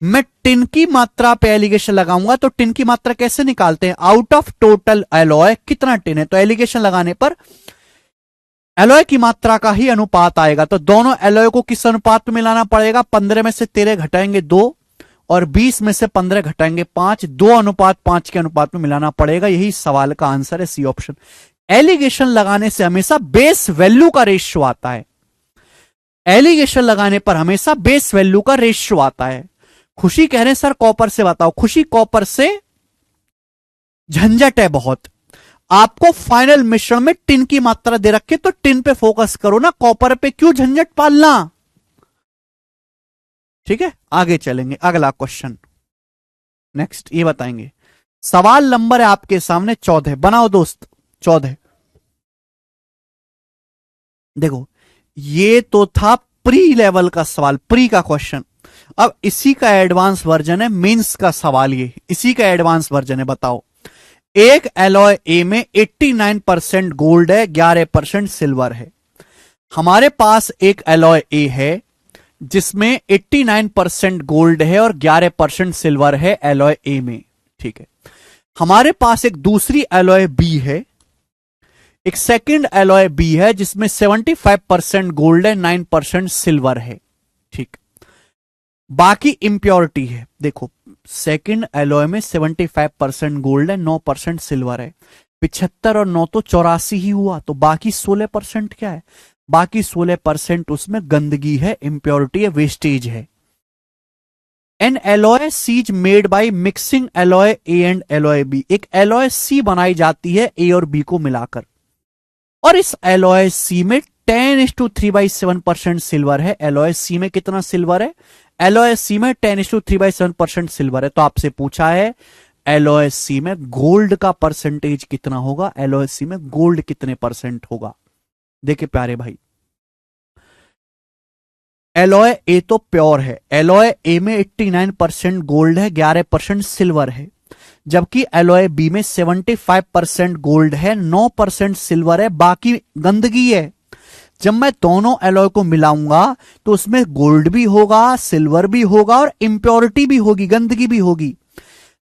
मैं टिन की मात्रा पे एलिगेशन लगाऊंगा तो टिन की मात्रा कैसे निकालते हैं? आउट ऑफ टोटल एलॉय कितना टिन है। तो एलिगेशन लगाने पर एलॉय की मात्रा का ही अनुपात आएगा। तो दोनों एलॉय को किस अनुपात में मिलाना पड़ेगा? 15 में से 13 घटाएंगे 2 और 20 में से 15 घटाएंगे 5, 2:5 के अनुपात में मिलाना पड़ेगा। यही सवाल का आंसर है, सी ऑप्शन। एलिगेशन लगाने से हमेशा बेस वैल्यू का रेशियो आता है। एलिगेशन लगाने पर हमेशा बेस वैल्यू का रेशियो आता है। खुशी कह रहे हैं सर कॉपर से बताओ। खुशी कॉपर से झंझट है बहुत। आपको फाइनल मिश्रण में टिन की मात्रा दे रखे तो टिन पे फोकस करो ना, कॉपर पे क्यों झंझट पालना। ठीक है, आगे चलेंगे। अगला क्वेश्चन नेक्स्ट ये बताएंगे। सवाल नंबर है आपके सामने 14। बनाओ दोस्त 14। देखो ये तो था प्री लेवल का सवाल, प्री का क्वेश्चन। अब इसी का एडवांस वर्जन है मेंस का सवाल। ये इसी का एडवांस वर्जन है। बताओ एक एलॉय ए में 89% गोल्ड है, 11% सिल्वर है। हमारे पास एक एलॉय ए है जिसमें 89% गोल्ड है और 11% सिल्वर है एलॉय ए में। ठीक है। हमारे पास एक दूसरी एलॉय बी है, एक सेकंड एलॉय बी है जिसमें 75% गोल्ड है, 9% सिल्वर है। ठीक। बाकी इंप्योरिटी है। देखो सेकंड एलॉय में 75% गोल्ड है, 9% सिल्वर है। 75 और 9 तो 84 ही हुआ। तो बाकी 16% क्या है? बाकी 16% उसमें गंदगी है, इंप्योरिटी है, वेस्टेज है। An alloy C is made by mixing alloy A and alloy B. एक एलॉय सी बनाई जाती है ए और बी को मिलाकर, और इस एलॉय सी में 10:3/7% सिल्वर है। एलॉय सी में कितना सिल्वर है? एलॉय सी में 10:3/7% सिल्वर है। तो आपसे पूछा है एलॉय सी में गोल्ड का परसेंटेज कितना होगा, एलॉय सी में गोल्ड कितने परसेंट होगा। देखिए प्यारे भाई, एलॉय ए तो प्योर है। एलॉय ए में 89% गोल्ड है, 11% सिल्वर है। जबकि एलॉय बी में 75% गोल्ड है, 9% सिल्वर है, बाकी गंदगी है। जब मैं दोनों एलॉय को मिलाऊंगा तो उसमें गोल्ड भी होगा, सिल्वर भी होगा और इंप्योरिटी भी होगी, गंदगी भी होगी।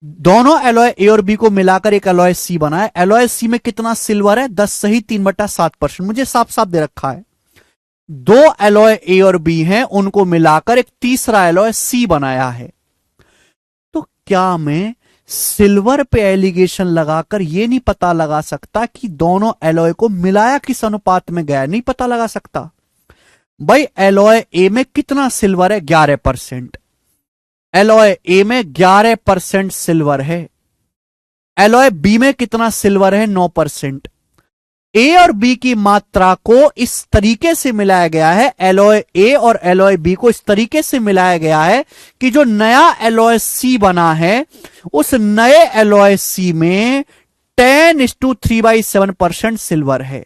दोनों एलॉय ए और बी को मिलाकर एक एलॉय सी बना है। एलॉय सी में कितना सिल्वर है? 10 सही 3/7%। मुझे साफ साफ दे रखा है। दो एलॉय ए और बी हैं, उनको मिलाकर एक तीसरा एलॉय सी बनाया है। तो क्या मैं सिल्वर पे एलिगेशन लगाकर यह नहीं पता लगा सकता कि दोनों एलॉय को मिलाया किस अनुपात में गया? नहीं पता लगा सकता। भाई एलॉय ए में कितना सिल्वर है? 11%। एलॉय ए में 11% सिल्वर है। एलॉय बी में कितना सिल्वर है? 9%। ए और बी की मात्रा को इस तरीके से मिलाया गया है, एलॉय ए और एलॉय बी को इस तरीके से मिलाया गया है कि जो नया एलॉय सी बना है उस नए एलॉय सी में 10:3/7% सिल्वर है।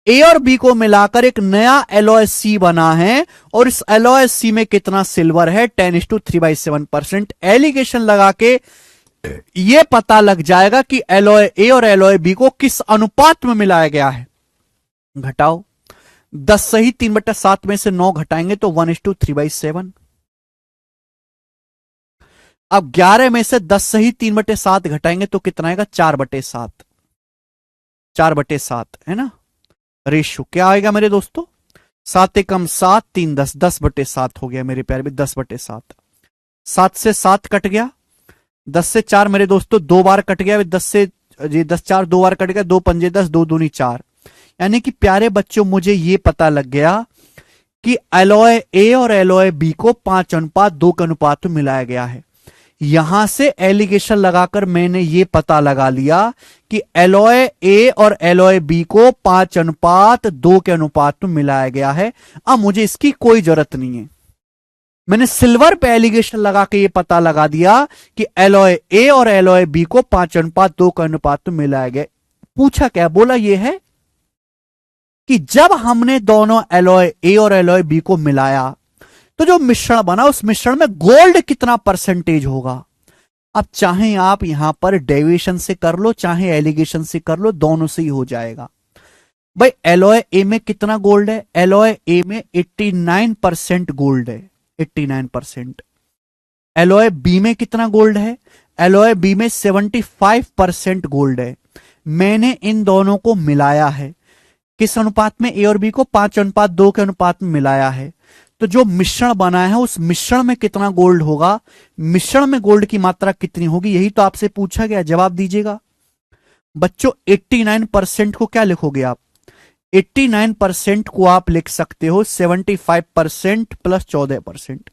ए और बी को मिलाकर एक नया एलॉय सी बना है और इस एलॉय सी में कितना सिल्वर है 10:3/7%। एलिगेशन लगा के यह पता लग जाएगा कि एलॉय ए और एलॉय बी को किस अनुपात में मिलाया गया है। घटाओ, 10 सही 3/7 में से 9 घटाएंगे तो 1:3/7। अब 11 में से 10 सही 3/7 घटाएंगे तो कितना आएगा 4/7। 4/7 है ना रेशियो। क्या आएगा मेरे दोस्तों 7 एकम 7 3 10 10/7 हो गया मेरे प्यारे भी 10/7। 7 से 7 कट गया, 10 से 4 मेरे दोस्तों 2 बार कट गया, 10 से जी 10 4 2 बार कट गया, 2 पंजे 10 2 दूनी 4। यानी कि प्यारे बच्चों मुझे यह पता लग गया कि एलॉय ए और एलॉय बी को 5:2 के अनुपात में मिलाया गया है। यहां से एलिगेशन लगाकर मैंने यह पता लगा लिया कि एलॉय ए और एलॉय बी को 5:2 के अनुपात में मिलाया गया है। अब मुझे इसकी कोई जरूरत नहीं है, मैंने सिल्वर पे एलिगेशन लगा के यह पता लगा दिया कि एलॉय ए और एलॉय बी को 5:2 के अनुपात में मिलाया गया। पूछा क्या, बोला यह है कि जब हमने दोनों एलॉय ए और एलॉय बी को मिलाया तो जो मिश्रण बना उस मिश्रण में गोल्ड कितना परसेंटेज होगा। अब चाहे आप यहां पर डेविएशन से कर लो चाहे एलिगेशन से कर लो, दोनों से ही हो जाएगा। भाई एलॉय ए में कितना गोल्ड है, एलॉय ए में 89% गोल्ड है, 89%। एलॉय बी में कितना गोल्ड है, एलॉय बी में 75% गोल्ड है। मैंने इन दोनों को मिलाया है, किस अनुपात में, ए और बी को 5:2 के अनुपात में मिलाया है। तो जो मिश्रण बना है उस मिश्रण में कितना गोल्ड होगा, मिश्रण में गोल्ड की मात्रा कितनी होगी, यही तो आपसे पूछा गया, जवाब दीजिएगा बच्चों। 89% को क्या लिखोगे आप, 89% को आप लिख सकते हो 75% प्लस 14%।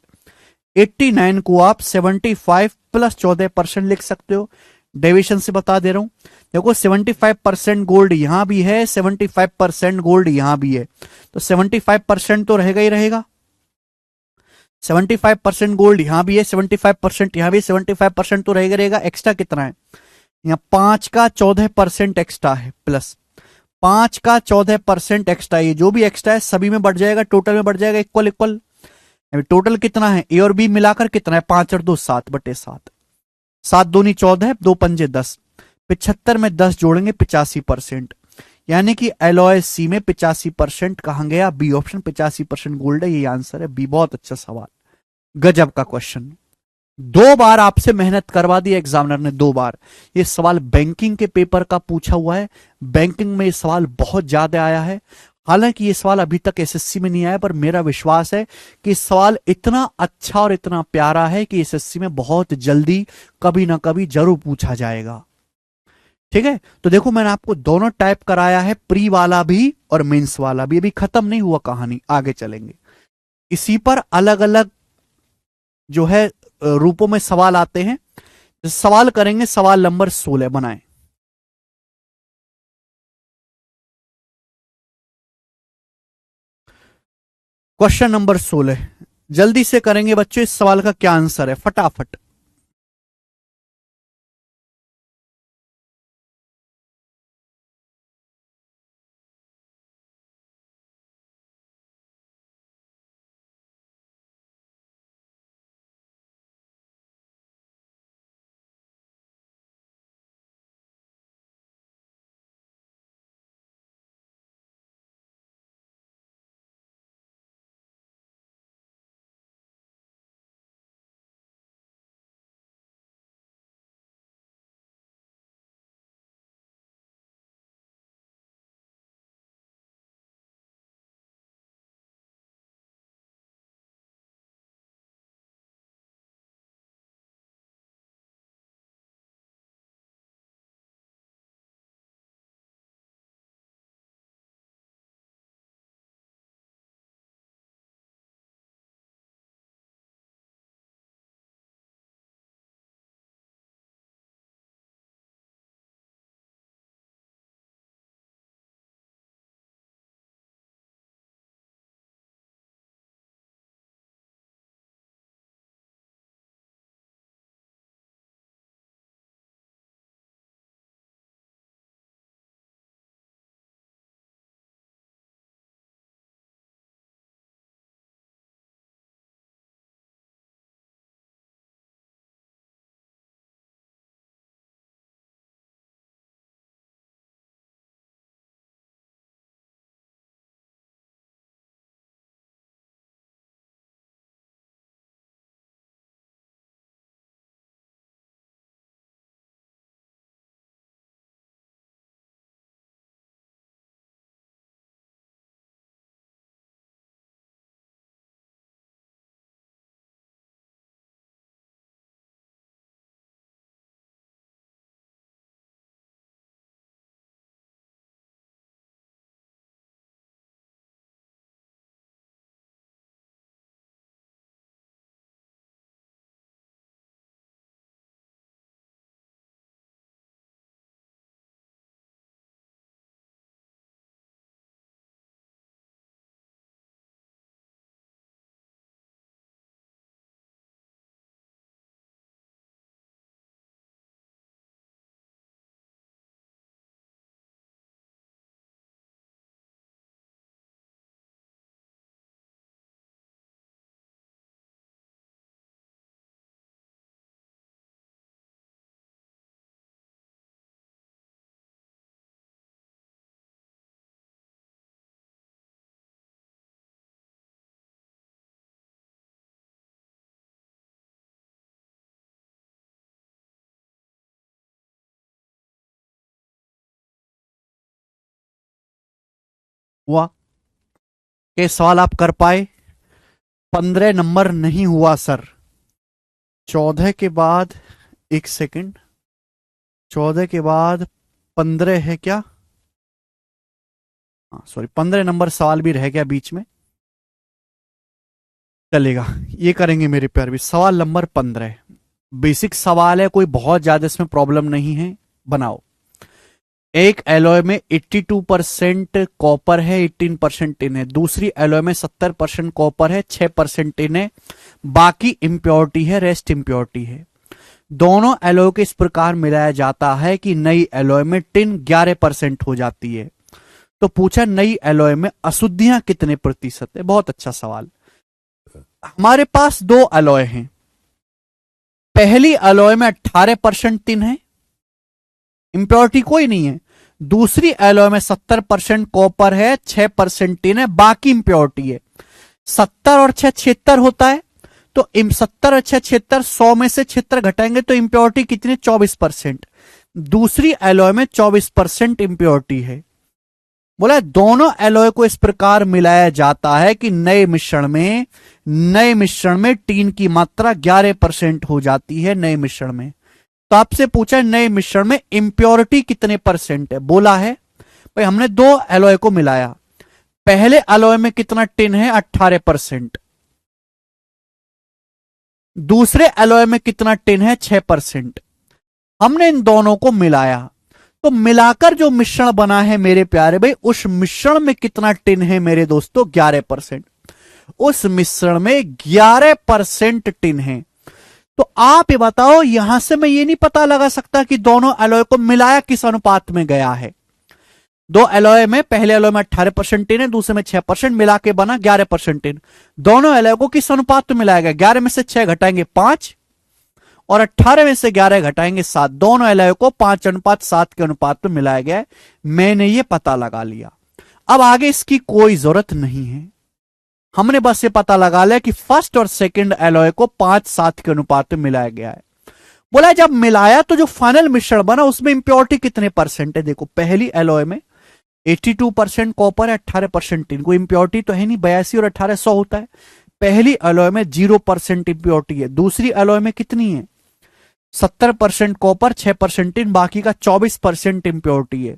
89 को आप 75 प्लस 14% लिख सकते हो। डेविएशन से बता दे रहा हूं, देखो 75% गोल्ड यहां भी है, 75% गोल्ड यहां भी है, तो 75% तो रहेगा ही रहेगा। 75% गोल्ड यहां भी है, 75% यहां भी, 75% तो रहेगा रहेगा। एक्स्ट्रा कितना है, यहां 5 का 14% एक्स्ट्रा है, प्लस 5 का 14% एक्स्ट्रा, ये जो भी एक्स्ट्रा है सभी में बढ़ जाएगा, टोटल में बढ़ जाएगा, इक्वल इक्वल। टोटल कितना है, ए और बी मिलाकर कितना है, 5 और 2 7/7। 7 दूनी 14, 2 पंजे 10, 75 में 10 जोड़ेंगे 85%। यानी कि एलॉय सी में 85% कहां गया, बी ऑप्शन 85% गोल्ड है, ये आंसर है बी। बहुत अच्छा सवाल, गजब का क्वेश्चन। 2 बार आपसे मेहनत करवा दी एग्जामिनर ने, 2 बार। ये सवाल बैंकिंग के पेपर का पूछा हुआ है, बैंकिंग में ये सवाल बहुत ज्यादा आया है। हालांकि ये सवाल अभी तक एसएससी में नहीं आया, पर मेरा विश्वास है कि सवाल इतना अच्छा और इतना प्यारा है कि एसएससी में बहुत जल्दी कभी ना कभी जरूर पूछा जाएगा। ठीक है, तो देखो मैंने आपको दोनों टाइप कराया है, प्री वाला भी और मेंस वाला भी। अभी खत्म नहीं हुआ कहानी, आगे चलेंगे। इसी पर अलग अलग जो है रूपों में सवाल आते हैं। सवाल करेंगे, सवाल नंबर 16 बनाएं। क्वेश्चन नंबर 16 जल्दी से करेंगे बच्चों, इस सवाल का क्या आंसर है फटाफट। हुआ? ये सवाल आप कर पाए? 15 नंबर नहीं हुआ सर। 14 के बाद, एक सेकंड, 14 के बाद 15 है क्या? हाँ सॉरी, 15 नंबर सवाल भी रह गया बीच में। चलेगा, ये करेंगे मेरे प्यार भी। सवाल नंबर 15 बेसिक सवाल है, कोई बहुत ज्यादा इसमें प्रॉब्लम नहीं है। बनाओ। एक एलॉय में 82% कॉपर है, 18% टिन है। दूसरी एलॉय में 70% कॉपर है, 6% टिन है। बाकी इम्प्योरिटी है, रेस्ट इम्प्योरिटी है। दोनों एलॉय को इस प्रकार मिलाया जाता है कि नई एलॉय में टिन 11% हो जाती है। तो पूछा नई एलॉय में अशुद्धियां कितने प्रतिशत है। बहुत अच्छा सवाल। हमारे पास दो एलॉय हैं। पहली एलॉय में 18% टिन है, इंप्योरिटी कोई नहीं है। दूसरी एलॉय में 70% कॉपर है, 6% टिन है, बाकी इंप्योरिटी है। 70 और 6 76 होता है। तो 70 और 6 76, 100 में से 76 घटाएंगे तो इंप्योरिटी कितनी? 24%। दूसरी एलॉय में 24% इंप्योरिटी है। बोला दोनों एलॉय को इस प्रकार मिलाया जाता है कि नए मिश्रण में टीन की मात्रा 11% हो जाती है नए मिश्रण में। तो आपसे पूछा है नए मिश्रण में इंप्योरिटी कितने परसेंट है। बोला है भाई हमने दो एलॉय को मिलाया। पहले एलॉय में कितना टिन है? 18%। दूसरे एलॉय में कितना टिन है? 6%। हमने इन दोनों को मिलाया, तो मिलाकर जो मिश्रण बना है मेरे प्यारे भाई, उस मिश्रण में कितना टिन है मेरे दोस्तों? 11%। उस मिश्रण में 11% टिन है। तो आप ये बताओ, यहां से मैं ये नहीं पता लगा सकता कि दोनों एलॉय को मिलाया किस अनुपात में गया है। दो एलॉय में, पहले एलॉय में 18% टिन है, दूसरे में 6%, मिला के बना 11% टिन। दोनों एलॉय को किस अनुपात में मिलाया गया? 11 में से 6 घटाएंगे 5, और 18 में से 11 घटाएंगे 7। दोनों एलॉय को 5:7 के अनुपात में मिलाया गया है। मैंने ये पता लगा लिया। अब आगे इसकी कोई जरूरत नहीं है। हमने बस ये पता लगा लिया कि फर्स्ट और सेकंड एलॉय को 5:7 के अनुपात में मिलाया गया है। बोला जब मिलाया तो जो फाइनल मिश्रण बना उसमें इंप्योरिटी कितने परसेंट है। देखो पहली एलॉय में 82% कॉपर है, 18% टिन। कोई इंप्योरिटी तो है नहीं, 82 और 18 100 होता है। पहली एलॉय में 0% इंप्योरिटी है। दूसरी एलॉय में कितनी है? 70% कॉपर, 6% टिन, बाकी का 24% इंप्योरिटी है।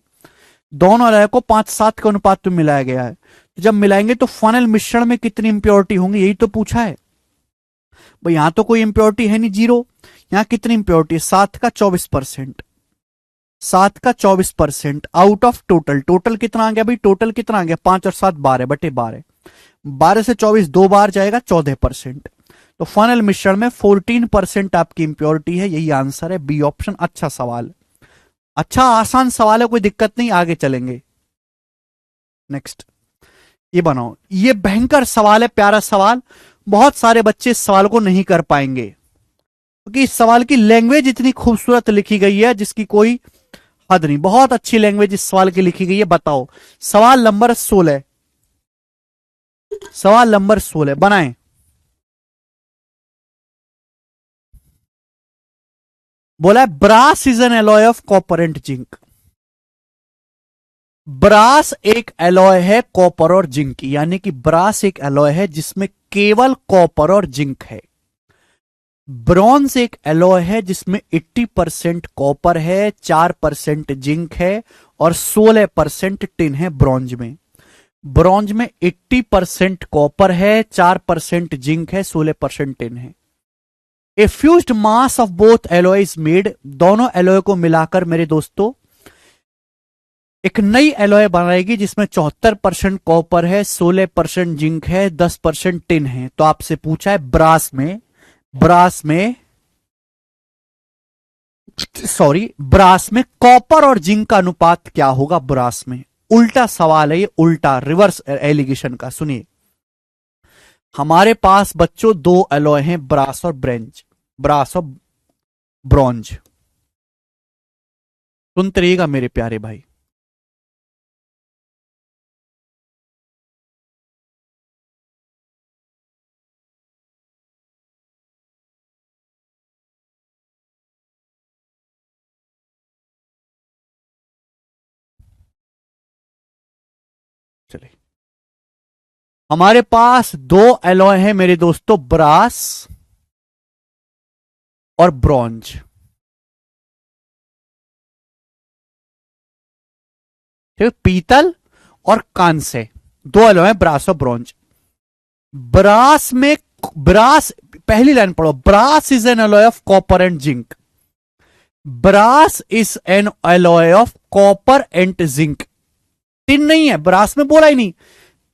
दोनों एलॉय को 5:7 के अनुपात में मिलाया गया है। तो जब मिलाएंगे तो फाइनल मिश्रण में कितनी इंप्योरिटी होंगी, यही तो पूछा है भाई। यहां तो कोई इंप्योरिटी है नहीं, जीरो। यहां कितनी इंप्योरिटी है? 7 का 24%। 7 का 24% आउट ऑफ टोटल। टोटल कितना आ गया भाई? टोटल कितना आ गया? 5 और 7 12 बटे 12। 12 से 24 दो बार जाएगा, 14%। तो फाइनल मिश्रण में 14% आपकी इंप्योरिटी है। यही आंसर है, बी ऑप्शन। अच्छा सवाल, अच्छा आसान सवाल है, कोई दिक्कत नहीं। आगे चलेंगे। नेक्स्ट ये बनाओ। ये भयंकर सवाल है, प्यारा सवाल। बहुत सारे बच्चे इस सवाल को नहीं कर पाएंगे क्योंकि इस सवाल की लैंग्वेज इतनी खूबसूरत लिखी गई है जिसकी कोई हद नहीं। बहुत अच्छी लैंग्वेज इस सवाल की लिखी गई है। बताओ सवाल नंबर 16। सवाल नंबर 16 बनाएं। बोला है brass is an alloy of copper and zinc. Brass एक एलॉय है कॉपर और जिंक की, यानी कि ब्रास एक एलॉय है जिसमें केवल कॉपर और जिंक है। ब्रॉन्ज एक एलॉय है जिसमें 80% कॉपर है, 4% जिंक है और 16% टिन है ब्रॉन्ज में। ब्रॉन्ज में 80% कॉपर है, 4% जिंक है, 16% टिन है। A fused mass of both alloy is made. दोनों एलॉय को मिलाकर मेरे दोस्तों एक नई एलॉय बनाएगी जिसमें 74% कॉपर है, 16% जिंक है, 10% टिन है। तो आपसे पूछा है ब्रास में कॉपर और जिंक का अनुपात क्या होगा ब्रास में। उल्टा सवाल है ये, उल्टा रिवर्स एलिगेशन का। सुनिए, हमारे पास बच्चों दो एलॉय हैं, ब्रास और ब्रॉन्ज। सुनते रहिएगा मेरे प्यारे भाई। चलिए, हमारे पास दो एलॉय है मेरे दोस्तों, ब्रास और ब्रॉन्ज। ठीक, पीतल और कांस्य, दो एलॉय है, ब्रास और ब्रॉन्ज। ब्रास में, ब्रास, पहली लाइन पढ़ो, brass is an alloy of copper and zinc. Brass is an alloy of copper and zinc. Tin नहीं है, ब्रास में बोला ही नहीं।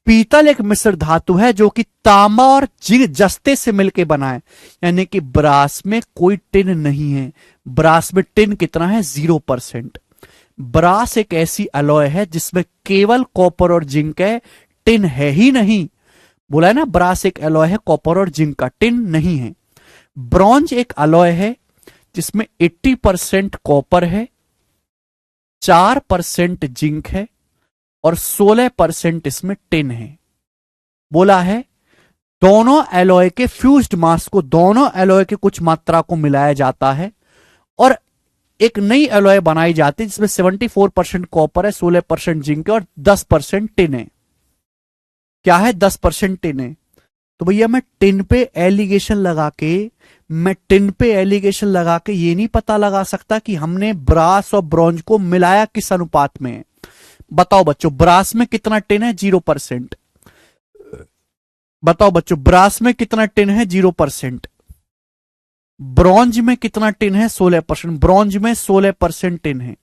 पीतल एक मिश्र धातु है जो कि तांबा और जिंक जस्ते से मिलकर बना है, यानी कि ब्रास में कोई टिन नहीं है। ब्रास में टिन कितना है? 0%। ब्रास एक ऐसी अलॉय है जिसमें केवल कॉपर और जिंक है, टिन है ही नहीं। बोला है ना, ब्रास एक अलॉय है कॉपर और जिंक का, टिन नहीं है। ब्रॉन्ज एक अलॉय है जिसमें 80% कॉपर है, 4% जिंक है और 16% इसमें टिन है। बोला है दोनों एलॉय के फ्यूज्ड मास को, दोनों एलॉय के कुछ मात्रा को मिलाया जाता है और एक नई एलॉय बनाई जाती है जिसमें 74% कॉपर है, 16% जिंक है और 10% टिन है। क्या है? 10% टिन है। तो भैया मैं टिन पे एलिगेशन लगा के ये नहीं पता लगा सकता कि हमने ब्रास और ब्रॉन्ज को मिलाया किस अनुपात में है। बताओ बच्चों, ब्रास में कितना टिन है? 0%। बताओ बच्चों, ब्रास में कितना टिन है? 0%। ब्रॉन्ज में कितना टिन है? 16%। ब्रॉन्ज में 16% टिन है।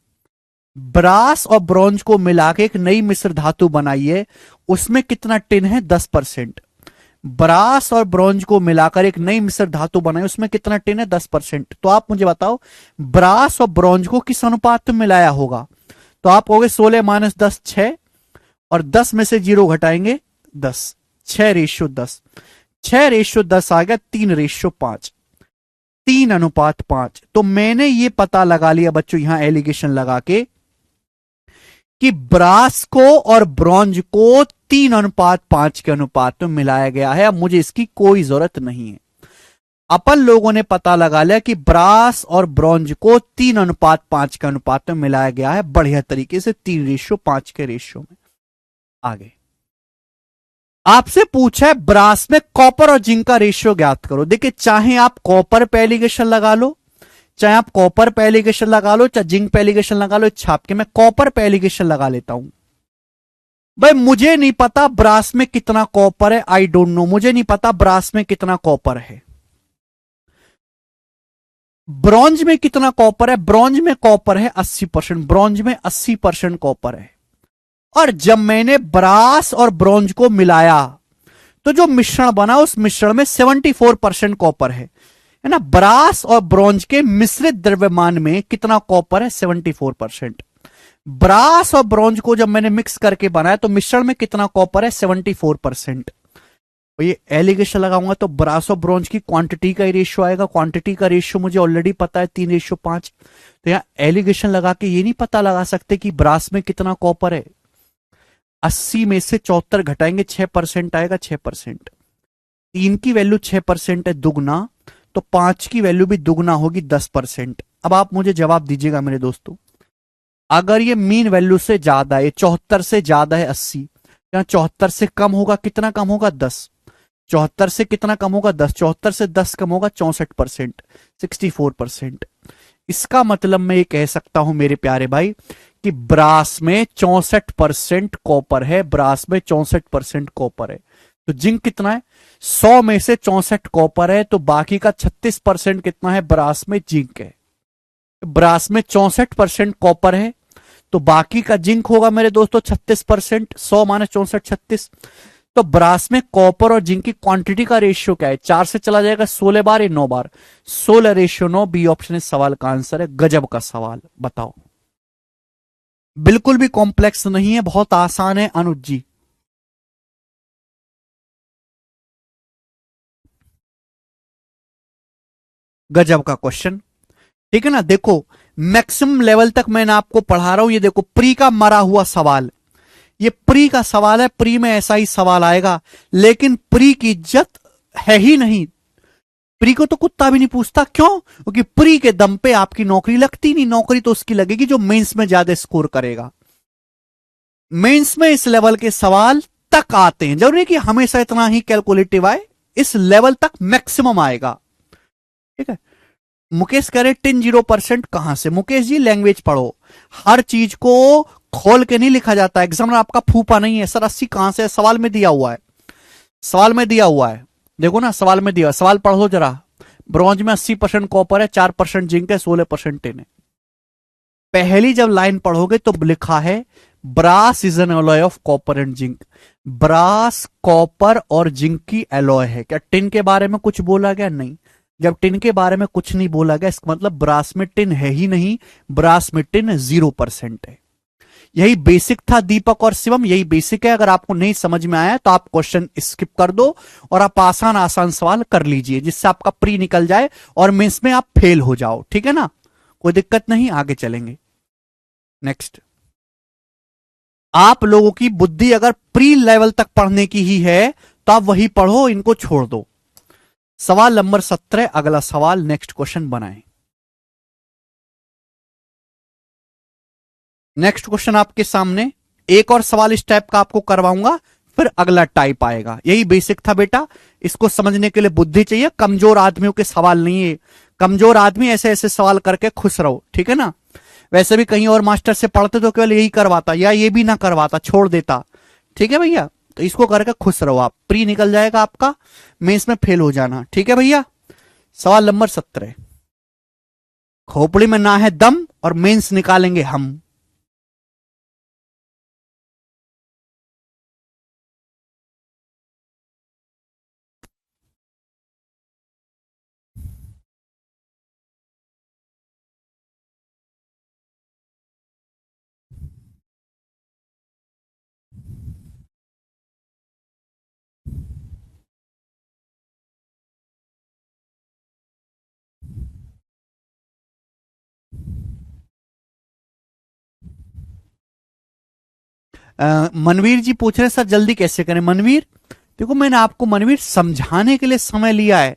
ब्रास और ब्रॉन्ज को मिला के एक नई मिश्र धातु बनाइए, उसमें कितना टिन है? 10%। ब्रास और ब्रॉन्ज को मिलाकर एक नई मिश्र धातु बनाई, उसमें कितना टिन है? 10%। तो आप मुझे बताओ, ब्रास और ब्रॉन्ज को किस अनुपात में मिलाया होगा? तो आप कहोगे 16 - 10 6, और 10 में से 0 घटाएंगे 10, 6:10। 6:10 आ गया, 3:5, 3:5। तो मैंने ये पता लगा लिया बच्चों यहां एलिगेशन लगा के कि ब्रास को और ब्रॉन्ज को 3:5 के अनुपात में मिलाया गया है। अब मुझे इसकी कोई जरूरत नहीं है। अपन लोगों ने पता लगा लिया कि ब्रास और ब्रॉन्ज को 3:5 के अनुपात में मिलाया गया है, बढ़िया तरीके से 3:5 के रेशियो में। आगे आपसे पूछा है ब्रास में कॉपर और जिंक का रेशियो ज्ञात करो। देखिए, चाहे आप कॉपर पे एलिगेशन लगा लो, चाहे आप कॉपर पे एलिगेशन लगा लो, चाहे जिंक पे एलिगेशन लगा लो, छाप के मैं कॉपर पे एलिगेशन लगा लेता हूं। भाई मुझे नहीं पता ब्रास में कितना कॉपर है, आई डोंट नो, मुझे नहीं पता ब्रास में कितना कॉपर है। ब्रॉन्ज में कितना कॉपर है? ब्रॉन्ज में कॉपर है 80%, ब्रॉन्ज में 80% कॉपर है। और जब मैंने ब्रास और ब्रॉन्ज को मिलाया तो जो मिश्रण बना, उस मिश्रण में 74% कॉपर है ना। ब्रास और ब्रॉन्ज के मिश्रित द्रव्यमान में कितना कॉपर है? 74%। ब्रास और ब्रॉन्ज को जब मैंने मिक्स करके बनाया तो मिश्रण में कितना कॉपर है? 74%। तो ये एलिगेशन लगाऊंगा तो ब्रास और ब्रॉन्ज की क्वांटिटी का ही रेशियो आएगा। क्वांटिटी का रेशियो मुझे ऑलरेडी पता है, 3:5। तो यहां एलिगेशन लगा के ये नहीं पता लगा सकते कि ब्रास में कितना कॉपर है। 80 में से 74 घटाएंगे, 6% आएगा, 6%। 3 की वैल्यू 6% है दुगना, तो 5 की वैल्यू भी दुगना होगी, 10%। अब आप मुझे जवाब दीजिएगा मेरे दोस्तों, अगर ये मीन वैल्यू से ज्यादा है, 74 से ज्यादा है 80, या 74 से कम होगा, कितना कम होगा? 10। 74 से कितना कम होगा? 10। 74 से 10 कम होगा, 64%, 64%। इसका मतलब मैं ये कह सकता हूं मेरे प्यारे भाई कि ब्रास में 64% कॉपर है, ब्रास में 64% कॉपर है। तो जिंक कितना है? 100 में से 64 कॉपर है, तो बाकी का 36% कितना है? ब्रास में जिंक है। ब्रास में 64% कॉपर है, तो बाकी का जिंक होगा मेरे दोस्तों 36%। 100 - 64, 36। तो ब्रास में कॉपर और जिंक की क्वांटिटी का रेशियो क्या है? 4 से चला जाएगा 16 बार या 9 बार? 16:9। बी ऑप्शन इस सवाल का आंसर है। गजब का सवाल, बताओ। बिल्कुल भी कॉम्प्लेक्स नहीं है, बहुत आसान है अनुज जी। गजब का क्वेश्चन, ठीक है ना। देखो, मैक्सिमम लेवल तक मैंने आपको पढ़ा रहा हूं। ये देखो, प्री का मरा हुआ सवाल, ये प्री का सवाल है। प्री में ऐसा ही सवाल आएगा, लेकिन प्री की इज्जत है ही नहीं। प्री को तो कुत्ता भी नहीं पूछता। क्यों? क्योंकि प्री के दम पे आपकी नौकरी लगती नहीं। नौकरी तो उसकी लगेगी जो मेंस में ज्यादा स्कोर करेगा। मेंस में इस लेवल के सवाल तक आते हैं, जरूरी कि हमेशा इतना ही कैलकुलेटिव आए, इस लेवल तक मैक्सिमम आएगा। ठीक है। मुकेश कह रहे 10-0% कहां से? मुकेश जी लैंग्वेज पढ़ो, हर चीज को खोल के नहीं लिखा जाता। एग्जाम आपका फूफा नहीं है सर। 80 कहां से? सवाल में दिया हुआ है, सवाल में दिया हुआ है, देखो ना सवाल में दिया, सवाल पढ़ो जरा। ब्रॉन्ज में 80% कॉपर है, 4% जिंक है, 16% टिन है। पहली जब लाइन पढ़ोगे तो लिखा है brass is an alloy of copper and zinc. Brass copper और जिंक की एलॉय है। क्या टिन के बारे में कुछ बोला गया? नहीं। जब टिन के बारे में कुछ नहीं बोला गया, इसका मतलब ब्रास में टिन है ही नहीं, ब्रास में टिन 0% है। यही बेसिक था दीपक और शिवम, यही बेसिक है। अगर आपको नहीं समझ में आया तो आप क्वेश्चन स्किप कर दो और आप आसान आसान सवाल कर लीजिए, जिससे आपका प्री निकल जाए और मेंस में आप फेल हो जाओ। ठीक है ना, कोई दिक्कत नहीं, आगे चलेंगे। नेक्स्ट, आप लोगों की बुद्धि अगर प्री लेवल तक पढ़ने की ही है तो आप वही पढ़ो, इनको छोड़ दो। सवाल नंबर 17, अगला सवाल, नेक्स्ट क्वेश्चन बनाएं। नेक्स्ट क्वेश्चन आपके सामने, एक और सवाल इस टाइप का आपको करवाऊंगा, फिर अगला टाइप आएगा। यही बेसिक था बेटा, इसको समझने के लिए बुद्धि चाहिए, कमजोर आदमियों के सवाल नहीं है। कमजोर आदमी ऐसे ऐसे सवाल करके खुश रहो, ठीक है ना। वैसे भी कहीं और मास्टर से पढ़ते तो केवल यही करवाता, या ये भी ना करवाता, छोड़ देता। ठीक है भैया, तो इसको करके खुश रहो, आप प्री निकल जाएगा आपका, मेंस में फेल हो जाना। ठीक है भैया। सवाल नंबर 17, खोपड़ी में ना है दम और मेंस निकालेंगे हम। मनवीर जी पूछ रहे हैं सर जल्दी कैसे करें? मनवीर देखो, मैंने आपको मनवीर समझाने के लिए समय लिया है,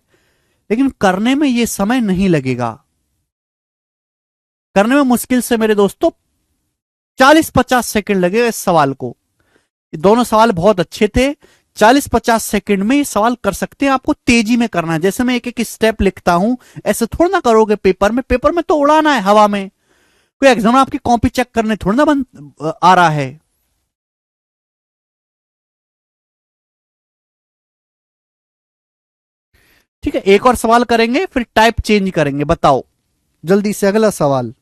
लेकिन करने में ये समय नहीं लगेगा। करने में मुश्किल से मेरे दोस्तों 40-50 सेकंड लगेगा इस सवाल को। ये दोनों सवाल बहुत अच्छे थे, 40-50 सेकंड में ये सवाल कर सकते हैं। आपको तेजी में करना है, जैसे मैं एक एक स्टेप लिखता हूं ऐसे थोड़ा ना करोगे पेपर में। पेपर में तो उड़ाना है हवा में, कोई एग्जाम आपकी कॉपी चेक करने थोड़ा ना बन आ रहा है। ठीक है, एक और सवाल करेंगे फिर टाइप चेंज करेंगे। बताओ जल्दी से अगला सवाल।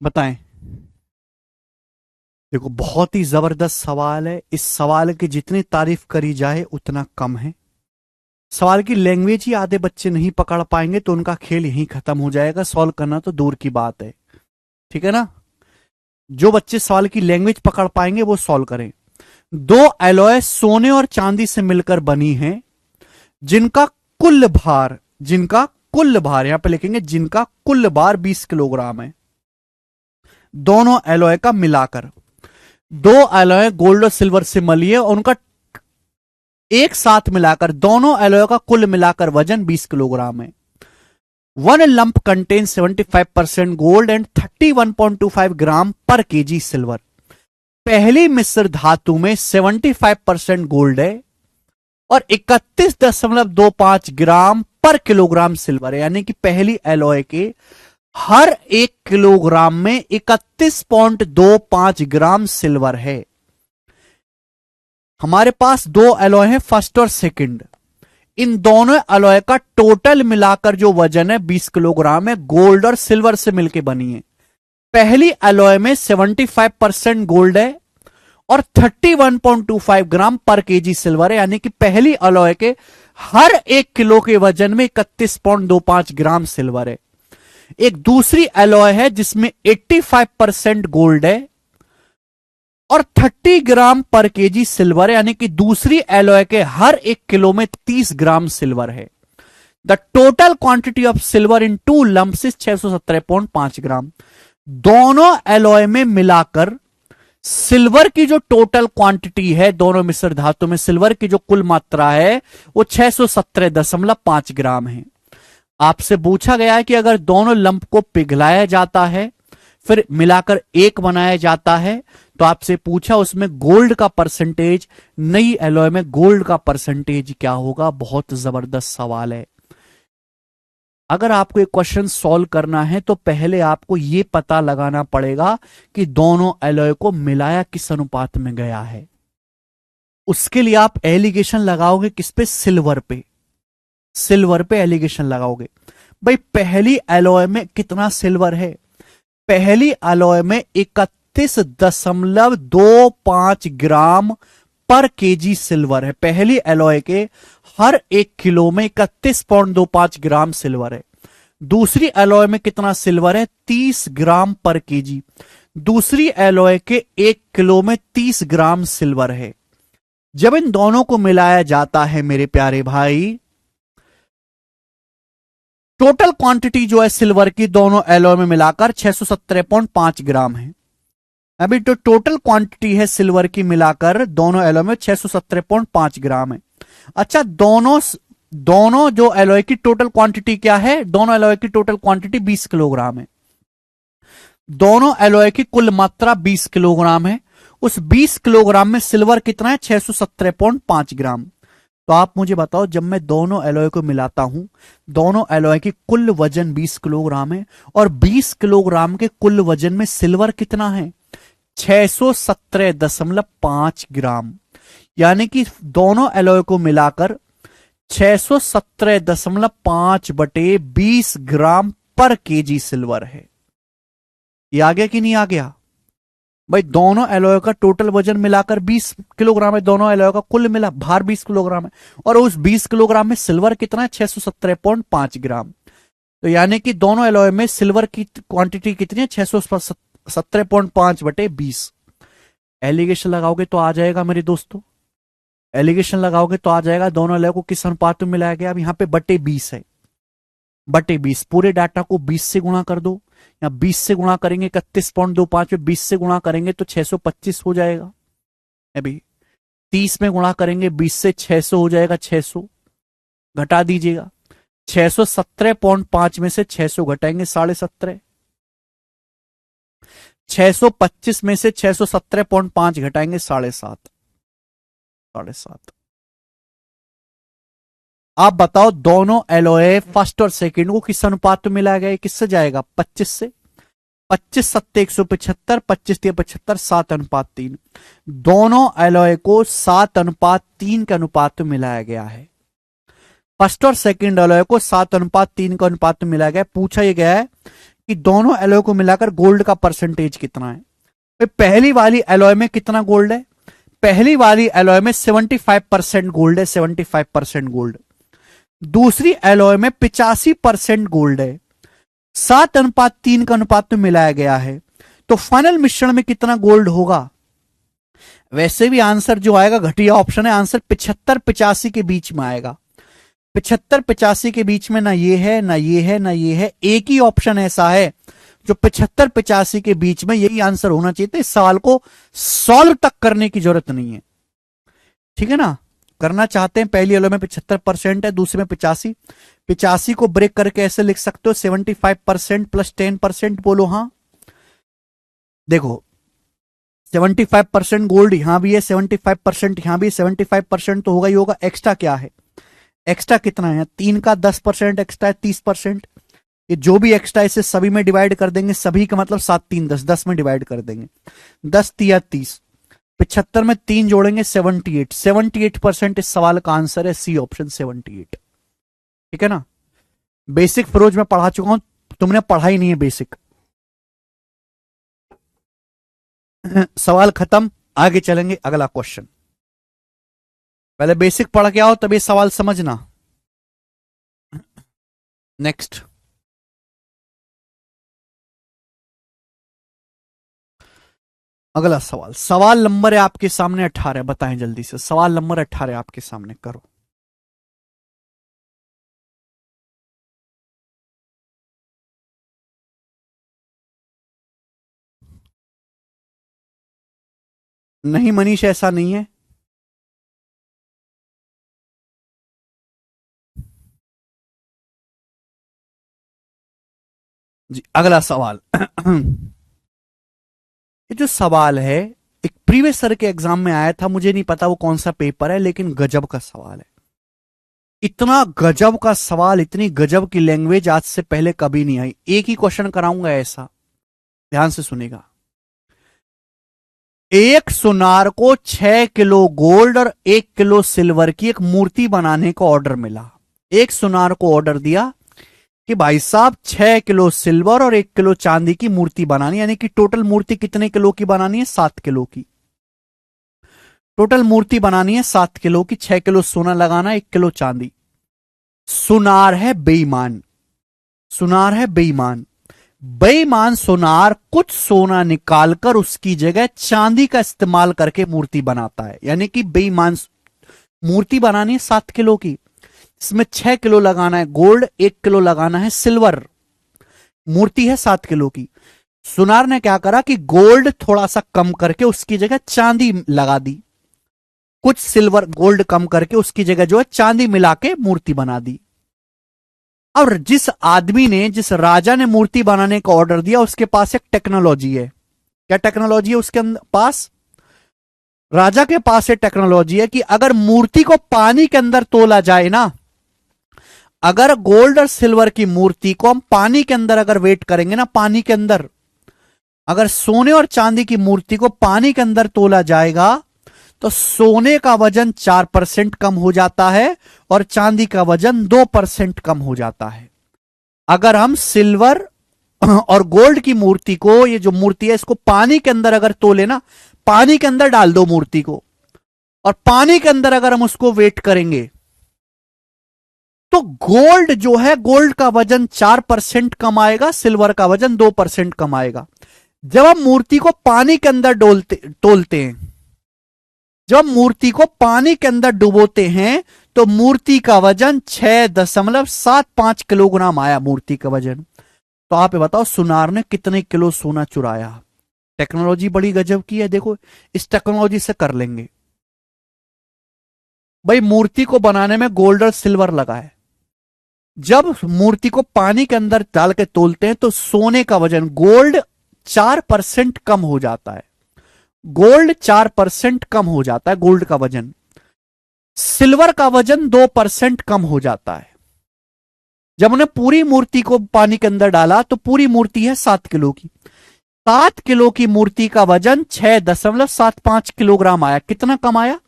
बताएं। देखो बहुत ही जबरदस्त सवाल है, इस सवाल की जितनी तारीफ करी जाए उतना कम है। सवाल की लैंग्वेज ही आधे बच्चे नहीं पकड़ पाएंगे तो उनका खेल यहीं खत्म हो जाएगा, सॉल्व करना तो दूर की बात है। ठीक है ना? जो बच्चे सवाल की लैंग्वेज पकड़ पाएंगे वो सॉल्व करें। दो एलॉय सोने और चांदी से मिलकर बनी हैं, जिनका कुल भार यहां पे लिखेंगे, जिनका कुल भार 20 किलोग्राम है। दोनों एलॉय का मिलाकर, दो एलॉय गोल्ड और सिल्वर से मिली है और उनका एक साथ मिलाकर दोनों एलॉय का कुल मिलाकर वजन 20 किलोग्राम है। One lump contain 75% gold and 31.25 ग्राम पर केजी सिल्वर। पहली मिश्र धातु में 75% गोल्ड है और 31.25 ग्राम पर किलोग्राम सिल्वर है, यानी कि पहली एलॉय के हर 1 किलोग्राम में 31.25 ग्राम सिल्वर है। हमारे पास दो एलॉय है, फर्स्ट और सेकंड। इन दोनों एलॉय का टोटल मिलाकर जो वजन है 20 किलोग्राम है, गोल्ड और सिल्वर से मिलकर बनी है। पहली एलॉय में 75% गोल्ड है और 31.25 ग्राम पर केजी सिल्वर है, यानी कि पहली एलॉय के हर 1 किलो के वजन में 31.25 ग्राम सिल्वर है। एक दूसरी एलॉय है जिसमें 85% गोल्ड है और 30 ग्राम पर केजी सिल्वर है, यानी कि दूसरी एलॉय के हर 1 किलो में 30 ग्राम सिल्वर है। The total quantity of silver in two lumps is 617.5 gram. दोनों एलॉय में मिलाकर सिल्वर की जो टोटल क्वांटिटी है, दोनों मिश्र धातु में सिल्वर की जो कुल मात्रा है वो 617.5 ग्राम है। आपसे पूछा गया है कि अगर दोनों लंप को पिघलाया जाता है फिर मिलाकर एक बनाया जाता है, तो आपसे पूछा उसमें गोल्ड का परसेंटेज, नई एलॉय में गोल्ड का परसेंटेज क्या होगा। बहुत जबरदस्त सवाल है। अगर आपको एक क्वेश्चन सॉल्व करना है तो पहले आपको यह पता लगाना पड़ेगा कि दोनों एलॉय को मिलाया किस अनुपात में गया है। उसके लिए आप एलिगेशन लगाओगे किस पे? सिल्वर पे। सिल्वर पे एलिगेशन लगाओगे। भाई पहली एलॉय में कितना सिल्वर है? पहली एलॉय में 31.25 ग्राम पर केजी सिल्वर है। पहली एलॉय के हर 1 किलो में 31.25 ग्राम सिल्वर है। दूसरी एलॉय में कितना सिल्वर है? 30 ग्राम पर केजी। दूसरी एलॉय के 1 किलो में 30 ग्राम सिल्वर है। जब इन दोनों को मिलाया जाता है मेरे प्यारे भाई, टोटल क्वांटिटी जो है सिल्वर की दोनों एलॉय में मिलाकर 617.5 ग्राम है। अभी तो टोटल क्वांटिटी है सिल्वर की मिलाकर दोनों एलॉय में 617.5 ग्राम है। अच्छा, दोनों जो एलॉय की टोटल क्वांटिटी क्या है? दोनों एलॉय की टोटल क्वांटिटी 20 किलोग्राम है। दोनों एलॉय की कुल मात्रा 20 किलोग्राम है। उस 20 किलोग्राम में सिल्वर कितना है? 617.5 ग्राम। तो आप मुझे बताओ, जब मैं दोनों एलॉय को मिलाता हूं, दोनों एलॉय की कुल वजन 20 किलोग्राम है और 20 किलोग्राम के कुल वजन में सिल्वर कितना है? 617.5 ग्राम। यानी कि दोनों एलॉय को मिलाकर 617.5 बटे 20 ग्राम पर केजी सिल्वर है। ये आ गया कि नहीं आ गया? भाई दोनों एलॉय का टोटल वजन मिलाकर 20 किलोग्राम है, दोनों एलॉय का कुल मिला भार 20 किलोग्राम है और उस 20 किलोग्राम में सिल्वर कितना है? 617.5 ग्राम। तो यानी कि दोनों एलॉय में सिल्वर की क्वांटिटी कितनी है? 617.5 बटे 20। एलिगेशन लगाओगे तो आ जाएगा मेरे दोस्तों, एलिगेशन लगाओगे तो आ जाएगा दोनों एलॉय को किस अनुपात में मिलाया गया। अब यहां पे बटे 20 है, बटे 20। पूरे डाटा को 20 से गुणा कर दो, या 20 से गुणा करेंगे 31.25 में 20 से गुणा करेंगे तो 625 हो जाएगा। अभी 30 में गुणा करेंगे 20 से 600 हो जाएगा। 600 घटा दीजिएगा, 617.5 में से 600 घटाएंगे 17.5। 625 में से 617.5 घटाएंगे 7.5। 7.5। आप बताओ दोनों एलॉय फर्स्ट और सेकंड को किस अनुपात में मिलाया गया? किससे जाएगा? 25 से। 25 सत्ते 175, 25 तिया 75, 7:3। दोनों एलॉय को 7:3 के अनुपात में मिलाया गया है। फर्स्ट और सेकंड एलॉय को 7:3 के अनुपात में मिलाया गया। पूछा यह गया है कि दोनों एलॉय को मिलाकर गोल्ड का परसेंटेज कितना है। तो पहली वाली एलॉय में कितना गोल्ड है? पहली वाली एलॉय में 75% गोल्ड है, 75% गोल्ड। दूसरी एलॉय में 85% गोल्ड है। 7:3 का अनुपात में मिलाया गया है। तो फाइनल मिश्रण में कितना गोल्ड होगा? वैसे भी आंसर जो आएगा घटिया ऑप्शन है, आंसर 75-85 के बीच में आएगा। 75-85 के बीच में ना ये है, ना ये है, ना ये है। एक ही ऑप्शन ऐसा है जो 75-85 के बीच में, यही आंसर होना चाहिए था। इस सवाल को सॉल्व तक करने की जरूरत नहीं है, ठीक है ना। करना चाहते हैं, पहली एलो में 75% है, दूसरे में 85। 85 को ब्रेक करके ऐसे लिख सकते हो 75% प्लस 10%। बोलो हाँ। देखो 75% गोल्ड यहां भी है, 75% यहां भी, 75% तो होगा ही होगा। एक्स्ट्रा क्या है? एक्स्ट्रा कितना है? 3 का 10% एक्स्ट्रा है, 30%। ये जो भी एक्स्ट्रा इसे सभी में डिवाइड कर देंगे, सभी का मतलब 7 3 10, 10 में डिवाइड कर देंगे। 10 3 30, 75 में 3 जोड़ेंगे 78। 78% इस सवाल का आंसर है सी ऑप्शन 78, ठीक है ना। बेसिक फिरोज में पढ़ा चुका हूं, तुमने पढ़ा ही नहीं है बेसिक। सवाल खत्म, आगे चलेंगे। अगला क्वेश्चन, पहले बेसिक पढ़ के आओ तभी सवाल समझना। नेक्स्ट, अगला सवाल, सवाल नंबर है आपके सामने 18। बताएं जल्दी से, सवाल नंबर 18 आपके सामने, करो। नहीं मनीष, ऐसा नहीं है। जी अगला सवाल। ये जो सवाल है एक प्रीवियस सर के एग्जाम में आया था, मुझे नहीं पता वो कौन सा पेपर है, लेकिन गजब का सवाल है। इतना गजब का सवाल, इतनी गजब की लैंग्वेज आज से पहले कभी नहीं आई। एक ही क्वेश्चन कराऊंगा ऐसा, ध्यान से सुनेगा। एक सुनार को 6 किलो गोल्ड और 1 किलो सिल्वर की एक मूर्ति बनाने का ऑर्डर मिला। एक सुनार को ऑर्डर दिया कि भाई साहब 6 किलो सिल्वर और 1 किलो चांदी की मूर्ति बनानी, यानी कि टोटल मूर्ति कितने किलो की बनानी है? 7 किलो की। टोटल मूर्ति बनानी है 7 किलो की, 6 किलो सोना लगाना, 1 किलो चांदी। सुनार है बेईमान, सुनार है बेईमान। बेईमान सुनार कुछ सोना निकालकर उसकी जगह चांदी का इस्तेमाल करके मूर्ति बनाता है। यानी कि बेईमान मूर्ति बनानी है 7 किलो की, इसमें 6 किलो लगाना है गोल्ड, 1 किलो लगाना है सिल्वर। मूर्ति है 7 किलो की। सुनार ने क्या करा कि गोल्ड थोड़ा सा कम करके उसकी जगह चांदी लगा दी, कुछ सिल्वर गोल्ड कम करके उसकी जगह जो है चांदी मिला के मूर्ति बना दी। और जिस आदमी ने, जिस राजा ने मूर्ति बनाने का ऑर्डर दिया, उसके पास एक टेक्नोलॉजी है। क्या टेक्नोलॉजी है उसके पास? राजा के पास एक टेक्नोलॉजी है कि अगर मूर्ति को पानी के अंदर तोला जाए ना, अगर गोल्ड और सिल्वर की मूर्ति को हम पानी के अंदर अगर वेट करेंगे ना, पानी के अंदर अगर सोने और चांदी की मूर्ति को पानी के अंदर तोला जाएगा तो सोने का वजन 4% कम हो जाता है और चांदी का वजन 2% कम हो जाता है। अगर हम सिल्वर और गोल्ड की मूर्ति को, ये जो मूर्ति है इसको पानी के अंदर अगर तोले ना, पानी के अंदर डाल दो मूर्ति को और पानी के अंदर अगर हम उसको वेट करेंगे तो गोल्ड जो है, गोल्ड का वजन 4% कम आएगा, सिल्वर का वजन 2% कम आएगा। जब हम मूर्ति को पानी के अंदर तोलते हैं, जब मूर्ति को पानी के अंदर डुबोते हैं तो मूर्ति का वजन 6.75 किलोग्राम आया, मूर्ति का वजन। तो आप ये बताओ सुनार ने कितने किलो सोना चुराया? टेक्नोलॉजी बड़ी गजब की है, देखो इस टेक्नोलॉजी से कर लेंगे। भाई मूर्ति को बनाने में गोल्ड और सिल्वर लगा है, जब मूर्ति को पानी के अंदर डाल के तोलते हैं तो सोने का वजन, गोल्ड 4% कम हो जाता है, गोल्ड 4% कम हो जाता है, गोल्ड का वजन। सिल्वर का वजन 2% कम हो जाता है। जब उन्हें पूरी मूर्ति को पानी के अंदर डाला तो पूरी मूर्ति है 7 किलो की। 7 किलो की मूर्ति का वजन 6.75 किलोग्राम आया। कितना कम आया?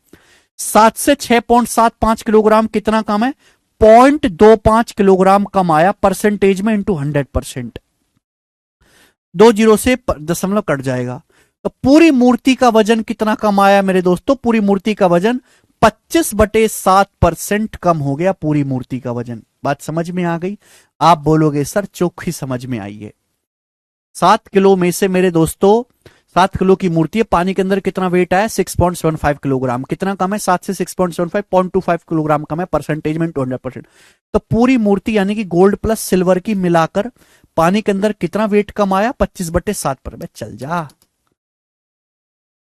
7 से 6.75 किलोग्राम कितना कम है? 0.25 किलोग्राम कम आया, परसेंटेज में इंटू 100%। दो जीरो से दशमलव कट जाएगा। तो पूरी मूर्ति का वजन कितना कम आया मेरे दोस्तों? पूरी मूर्ति का वजन 25/7% कम हो गया, पूरी मूर्ति का वजन। बात समझ में आ गई? आप बोलोगे सर चौखी समझ में आई है। 7 किलो में से मेरे दोस्तों, 7 किलो की मूर्ति है, पानी के अंदर कितना वेट आया? 6.75 किलोग्राम। कितना कम है? 7 से 6.75, 0.25 किलोग्राम कम है, परसेंटेज में 200%। तो पूरी मूर्ति यानी कि गोल्ड प्लस सिल्वर की मिलाकर पानी के अंदर कितना वेट कम आया? 25/7 पर। चल जा,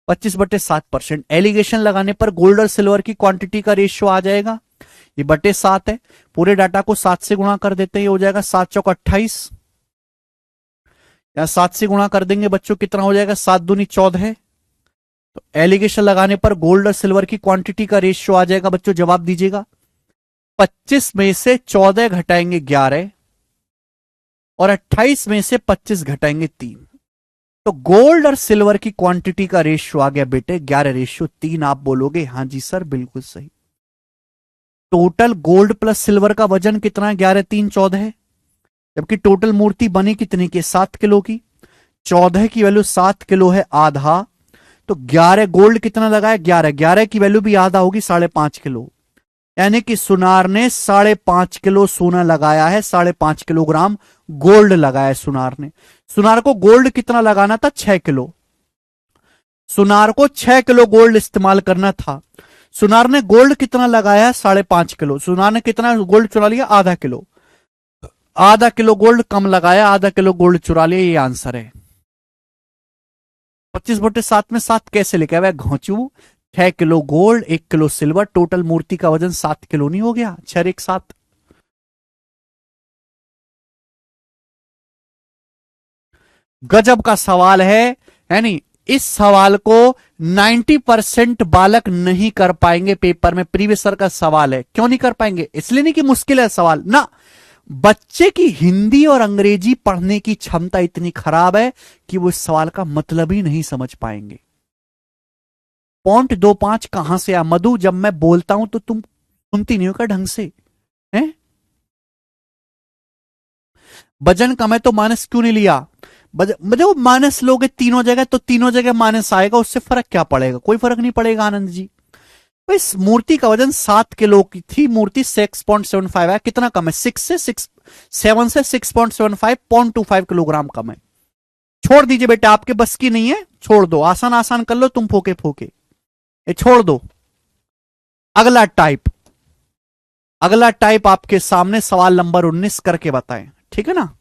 25/7%। एलिगेशन लगाने पर गोल्ड और सिल्वर की क्वांटिटी का रेशियो आ जाएगा, ये बटे 7 है। पूरे डाटा को 7 से गुणा कर देते हैं, ये हो जाएगा 7 चौक 28। या 7 से गुणा कर देंगे बच्चों, कितना हो जाएगा? 7 दूनी 14। तो एलिगेशन लगाने पर गोल्ड और सिल्वर की क्वांटिटी का रेशियो आ जाएगा बच्चों, जवाब दीजिएगा। 25 में से 14 घटाएंगे 11, और 28 में से 25 घटाएंगे 3। तो गोल्ड और सिल्वर की क्वांटिटी का रेशियो आ गया बेटे 11:3। आप बोलोगे हाँ जी सर बिल्कुल सही। टोटल गोल्ड प्लस सिल्वर का वजन कितना है? 11, 3, 14 है। जबकि टोटल मूर्ति बनी कितनी की? 7 किलो की। 14 की वैल्यू 7 किलो है, आधा। तो 11 गोल्ड कितना लगाया? 11, 11 की वैल्यू भी आधा होगी, 5.5 किलो। यानी कि सुनार ने 5.5 किलो सोना लगाया है, 5.5 किलोग्राम गोल्ड लगाया है सुनार ने। सुनार को गोल्ड कितना लगाना था? 6 किलो। सुनार को 6 किलो गोल्ड इस्तेमाल करना था। सुनार ने गोल्ड कितना लगाया है? 5.5 किलो। सुनार ने कितना गोल्ड चुरा लिया? आधा किलो। आधा किलो गोल्ड कम लगाया, आधा किलो गोल्ड चुरा लिया, ये आंसर है। 25/7 में 7 कैसे लिखा हुआ है घोंचू? 6 kilo gold, 1 kilo silver, total मूर्ति का वजन 7 किलो नहीं हो गया? 6 और 1 7। गजब का सवाल है नहीं? इस सवाल को 90% बालक नहीं कर पाएंगे पेपर में। प्रीवियस सर का सवाल है, क्यों नहीं कर पाएंगे? इसलिए नहीं कि मुश्किल है सवाल ना, बच्चे की हिंदी और अंग्रेजी पढ़ने की क्षमता इतनी खराब है कि वो इस सवाल का मतलब ही नहीं समझ पाएंगे। 0.25 कहां से आ मधु? जब मैं बोलता हूं तो तुम सुनती नहीं हो क्या ढंग से? हैं? वजन कम है तो माइनस क्यों नहीं लिया? देखो माइनस लोगे तीनों जगह तो तीनों जगह माइनस आएगा, उससे फर्क क्या पड़ेगा? कोई फर्क नहीं पड़ेगा आनंद जी। तो इस मूर्ति का वजन 7 किलो की थी, मूर्ति 6.75 है। कितना कम है? 7 से 6.75, 0.25 किलोग्राम कम है। छोड़ दीजिए बेटा, आपके बस की नहीं है, छोड़ दो। आसान आसान कर लो तुम, फोके फोके ये छोड़ दो। अगला टाइप, अगला टाइप आपके सामने, सवाल नंबर 19 करके बताएं, ठीक है ना?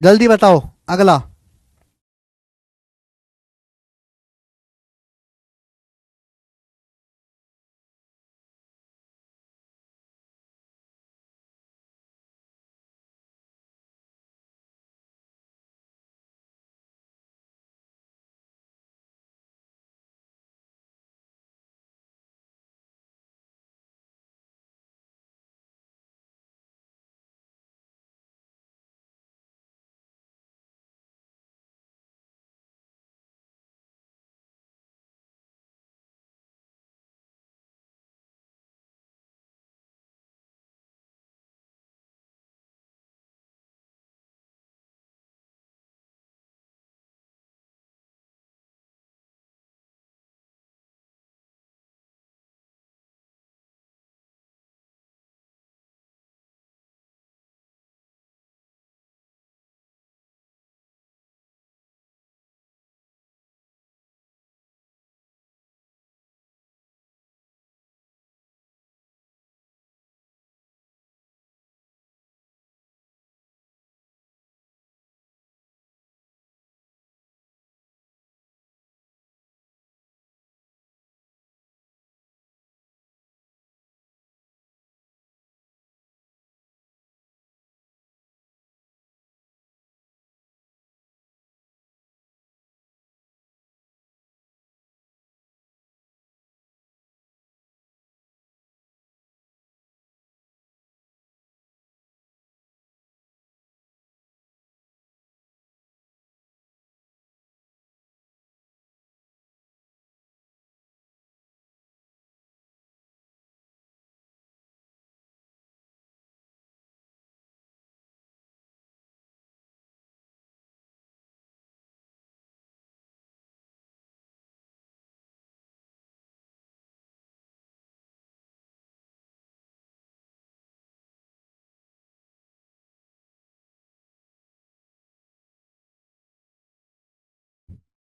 जल्दी बताओ अगला।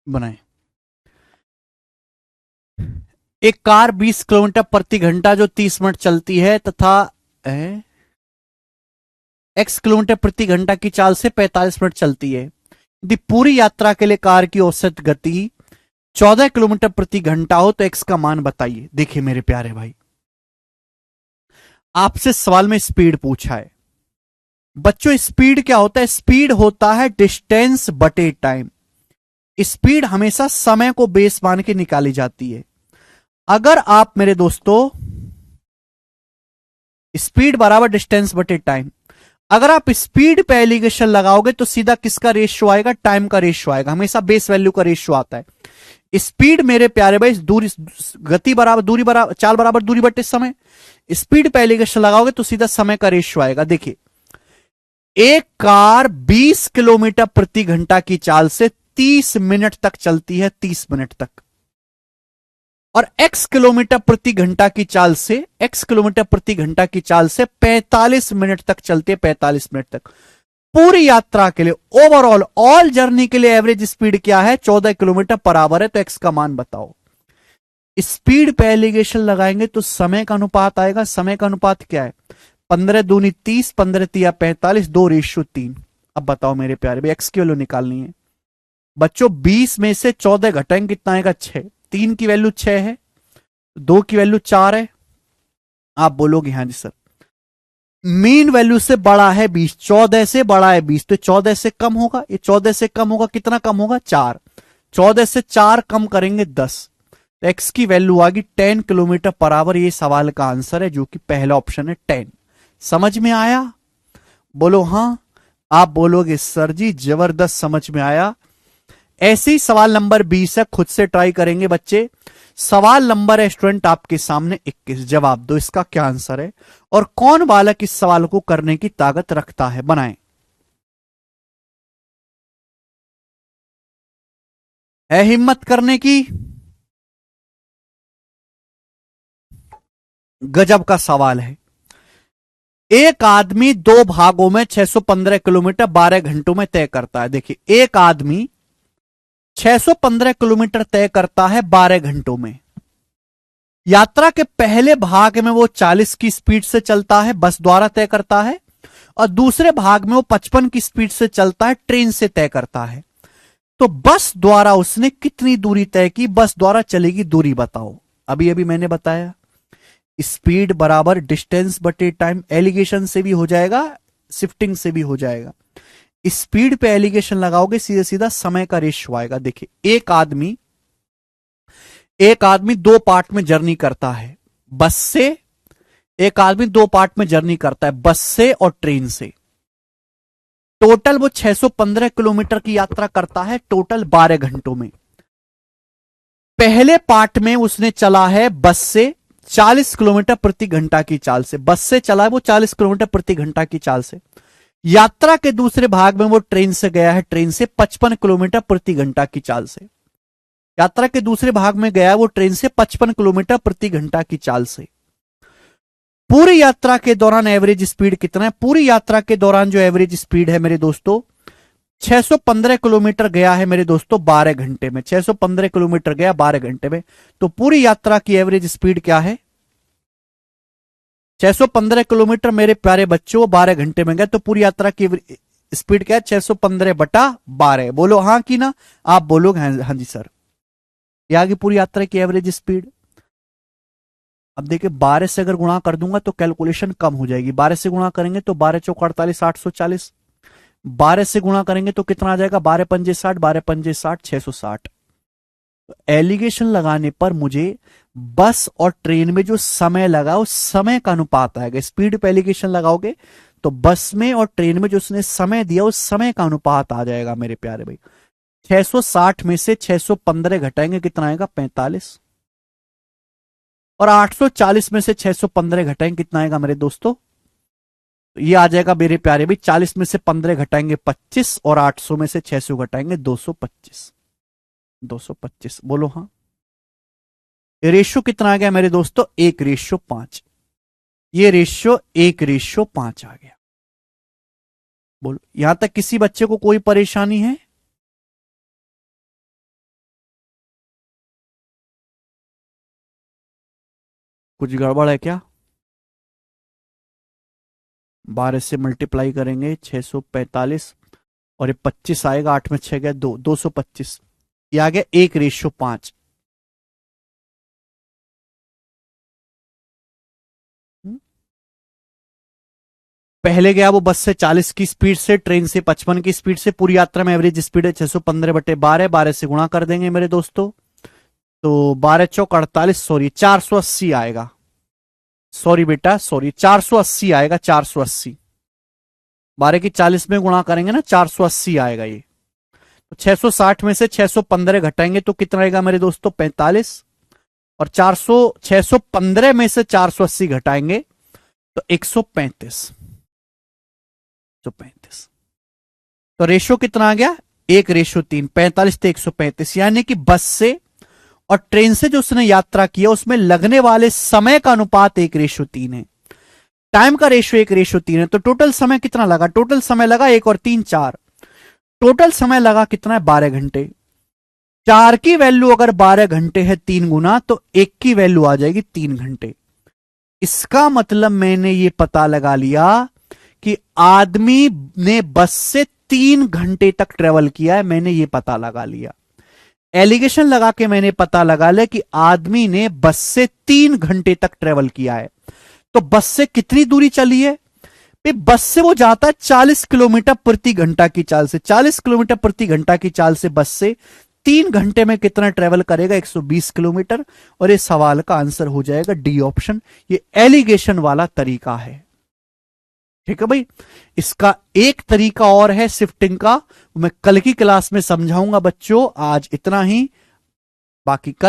बनाए। एक कार 20 किलोमीटर प्रति घंटा जो 30 मिनट चलती है तथा x किलोमीटर प्रति घंटा की चाल से 45 मिनट चलती है। यदि पूरी यात्रा के लिए कार की औसत गति 14 किलोमीटर प्रति घंटा हो तो x का मान बताइए। देखिए मेरे प्यारे भाई, आपसे सवाल में स्पीड पूछा है। बच्चों स्पीड क्या होता है? स्पीड होता है डिस्टेंस बटे टाइम। स्पीड हमेशा समय को बेस मान के निकाली जाती है। अगर आप मेरे दोस्तों स्पीड बराबर डिस्टेंस बटे टाइम, अगर आप स्पीड पे एलिगेशन लगाओगे तो सीधा किसका रेशियो आएगा? टाइम का रेशियो आएगा। हमेशा बेस वैल्यू का रेशियो आता है। स्पीड मेरे प्यारे भाई दूरी, गति बराबर दूरी बराबर, चाल बराबर दूरी बटे समय। स्पीड पे एलिगेशन लगाओगे तो सीधा समय का रेशियो आएगा। देखिए एक कार 20 किलोमीटर प्रति घंटा की चाल से 30 मिनट तक चलती है, 30 मिनट तक। और x किलोमीटर प्रति घंटा की चाल से, x किलोमीटर प्रति घंटा की चाल से 45 मिनट तक चलती है, 45 मिनट तक। पूरी यात्रा के लिए ओवरऑल ऑल जर्नी के लिए एवरेज स्पीड क्या है? 14 किलोमीटर पर आवर है। तो x का मान बताओ। स्पीड पे एलिगेशन लगाएंगे तो समय का अनुपात आएगा। समय का अनुपात क्या है? 15 दूनी 30, 15 तिया 45, 2:3। अब बताओ मेरे प्यारे भाई, x की वैल्यू निकालनी है। बच्चों 20 में से 14 घटाएंगे कितना आएगा? 6। 3 की वैल्यू 6 है, 2 की वैल्यू 4 है। आप बोलोगे हाँ जी सर, मीन वैल्यू से बड़ा है 20, 14 से बड़ा है 20, तो 14 से कम होगा। ये 14 से कम होगा, कितना कम होगा? 4। 14 से 4 कम करेंगे 10, तो x की वैल्यू आ गई 10 किलोमीटर पर आवर। ये सवाल का आंसर है जो कि पहला ऑप्शन है 10। समझ में आया? बोलो हाँ। आप बोलोगे सर जी जबरदस्त समझ में आया। ऐसे ही सवाल नंबर 20 है, खुद से ट्राई करेंगे बच्चे। सवाल नंबर है स्टूडेंट आपके सामने 21। जवाब दो इसका क्या आंसर है और कौन बालक इस सवाल को करने की ताकत रखता है? बनाएं। है हिम्मत करने की? गजब का सवाल है। एक आदमी 2 भागों में 615 किलोमीटर 12 घंटों में तय करता है। देखिए एक आदमी 615 किलोमीटर तय करता है 12 घंटों में। यात्रा के पहले भाग में वो 40 की स्पीड से चलता है, बस द्वारा तय करता है। और दूसरे भाग में वो 55 की स्पीड से चलता है, ट्रेन से तय करता है। तो बस द्वारा उसने कितनी दूरी तय की? बस द्वारा चलेगी दूरी बताओ। अभी अभी मैंने बताया स्पीड बराबर डिस्टेंस बटे टाइम। एलिगेशन से भी हो जाएगा, शिफ्टिंग से भी हो जाएगा। स्पीड पे एलिगेशन लगाओगे सीधे सीधा समय का रेशियो आएगा। देखिए एक आदमी 2 पार्ट में जर्नी करता है, बस से। एक आदमी 2 पार्ट में जर्नी करता है, बस से और ट्रेन से। टोटल वो 615 किलोमीटर की यात्रा करता है, टोटल 12 घंटों में। पहले पार्ट में उसने चला है बस से 40 किलोमीटर प्रति घंटा की चाल से। बस से चला है वो 40 किलोमीटर प्रति घंटा की चाल से। यात्रा के दूसरे भाग में वो ट्रेन से गया है, ट्रेन से 55 किलोमीटर प्रति घंटा की चाल से। यात्रा के दूसरे भाग में गया वो ट्रेन से 55 किलोमीटर प्रति घंटा की चाल से। पूरी यात्रा के दौरान एवरेज स्पीड कितना है? पूरी यात्रा के दौरान जो एवरेज स्पीड है मेरे दोस्तों 615 किलोमीटर गया है मेरे दोस्तों 12 घंटे में। 615 किलोमीटर गया 12 घंटे में। तो पूरी यात्रा की एवरेज स्पीड क्या है? 615 किलोमीटर मेरे प्यारे बच्चों 12 घंटे में गया, तो पूरी यात्रा की स्पीड क्या है? 615/12। बोलो हाँ कि ना? आप बोलोगे हाँ जी सर। ये आगे पूरी यात्रा की एवरेज स्पीड। अब देखिए 12 से अगर गुणा कर दूंगा तो कैलकुलेशन कम हो जाएगी। 12 से गुणा करेंगे तो 12 चौक 48, 840। 12 से गुणा करेंगे तो कितना आ जाएगा? 12 पंजे 60, 12 पंजे 60, 660। तो एलिगेशन लगाने पर मुझे बस और ट्रेन में जो समय लगा उस समय का अनुपात आएगा। स्पीड पे एलिगेशन लगाओगे तो बस में और ट्रेन में जो उसने समय दिया उस समय का अनुपात आ जाएगा मेरे प्यारे भाई। 660 में से 615 घटाएंगे कितना आएगा? 45। और 840 में से 615 घटाएंगे कितना आएगा मेरे दोस्तों? तो ये आ जाएगा मेरे प्यारे भाई 40 में से 15 घटाएंगे 25 और 800 में से 600 घटाएंगे 225। 225 बोलो हाँ। रेशियो कितना आ गया मेरे दोस्तों? 1:5। ये रेशियो 1:5 आ गया। बोलो यहां तक किसी बच्चे को कोई परेशानी है? कुछ गड़बड़ है क्या? 12 से मल्टीप्लाई करेंगे 645, और ये 25 आएगा, 8 में 6 गया 2, 225। ये आ गया 1:5। पहले गया वो बस से 40 की स्पीड से, ट्रेन से 55 की स्पीड से, पूरी यात्रा में एवरेज स्पीड है 615/12, 12 से गुणा कर देंगे मेरे दोस्तों, तो 12 चौक 48, सॉरी 480 आएगा। सॉरी बेटा सॉरी, 480 आएगा, 480। 12 की 40 में गुणा करेंगे ना, 480 आएगा ये। तो 660 में से 615 घटाएंगे तो कितना आएगा मेरे दोस्तों? 45। और 615 में से 480 घटाएंगे तो 135। तो रेशो कितना आ गया? 1:3। 45 से 135, यानी कि बस से और ट्रेन से जो उसने यात्रा किया उसमें लगने वाले समय का अनुपात 1:3 है। टाइम का रेशो 1:3 है, तो टोटल समय कितना लगा? टोटल समय लगा 1 और 3 4। टोटल समय लगा कितना है? 12 घंटे। 4 की वैल्यू अगर 12 घंटे है 3 गुना, तो 1 की वैल्यू आ जाएगी 3 घंटे। इसका मतलब मैंने ये पता लगा लिया कि आदमी ने बस से 3 घंटे तक ट्रेवल किया है। मैंने ये पता लगा लिया, एलिगेशन लगा के मैंने पता लगा लिया कि आदमी ने बस से 3 घंटे तक ट्रेवल किया है। तो बस से कितनी दूरी चली है? बस से वो जाता है 40 किलोमीटर प्रति घंटा की चाल से। 40 किलोमीटर प्रति घंटा की चाल से बस से 3 घंटे में कितना ट्रेवल करेगा? 120 किलोमीटर। और ये सवाल का आंसर हो जाएगा डी ऑप्शन। ये एलिगेशन वाला तरीका है। ठीक है भाई। इसका एक तरीका और है शिफ्टिंग का, मैं कल की क्लास में समझाऊंगा बच्चों। आज इतना ही, बाकी कल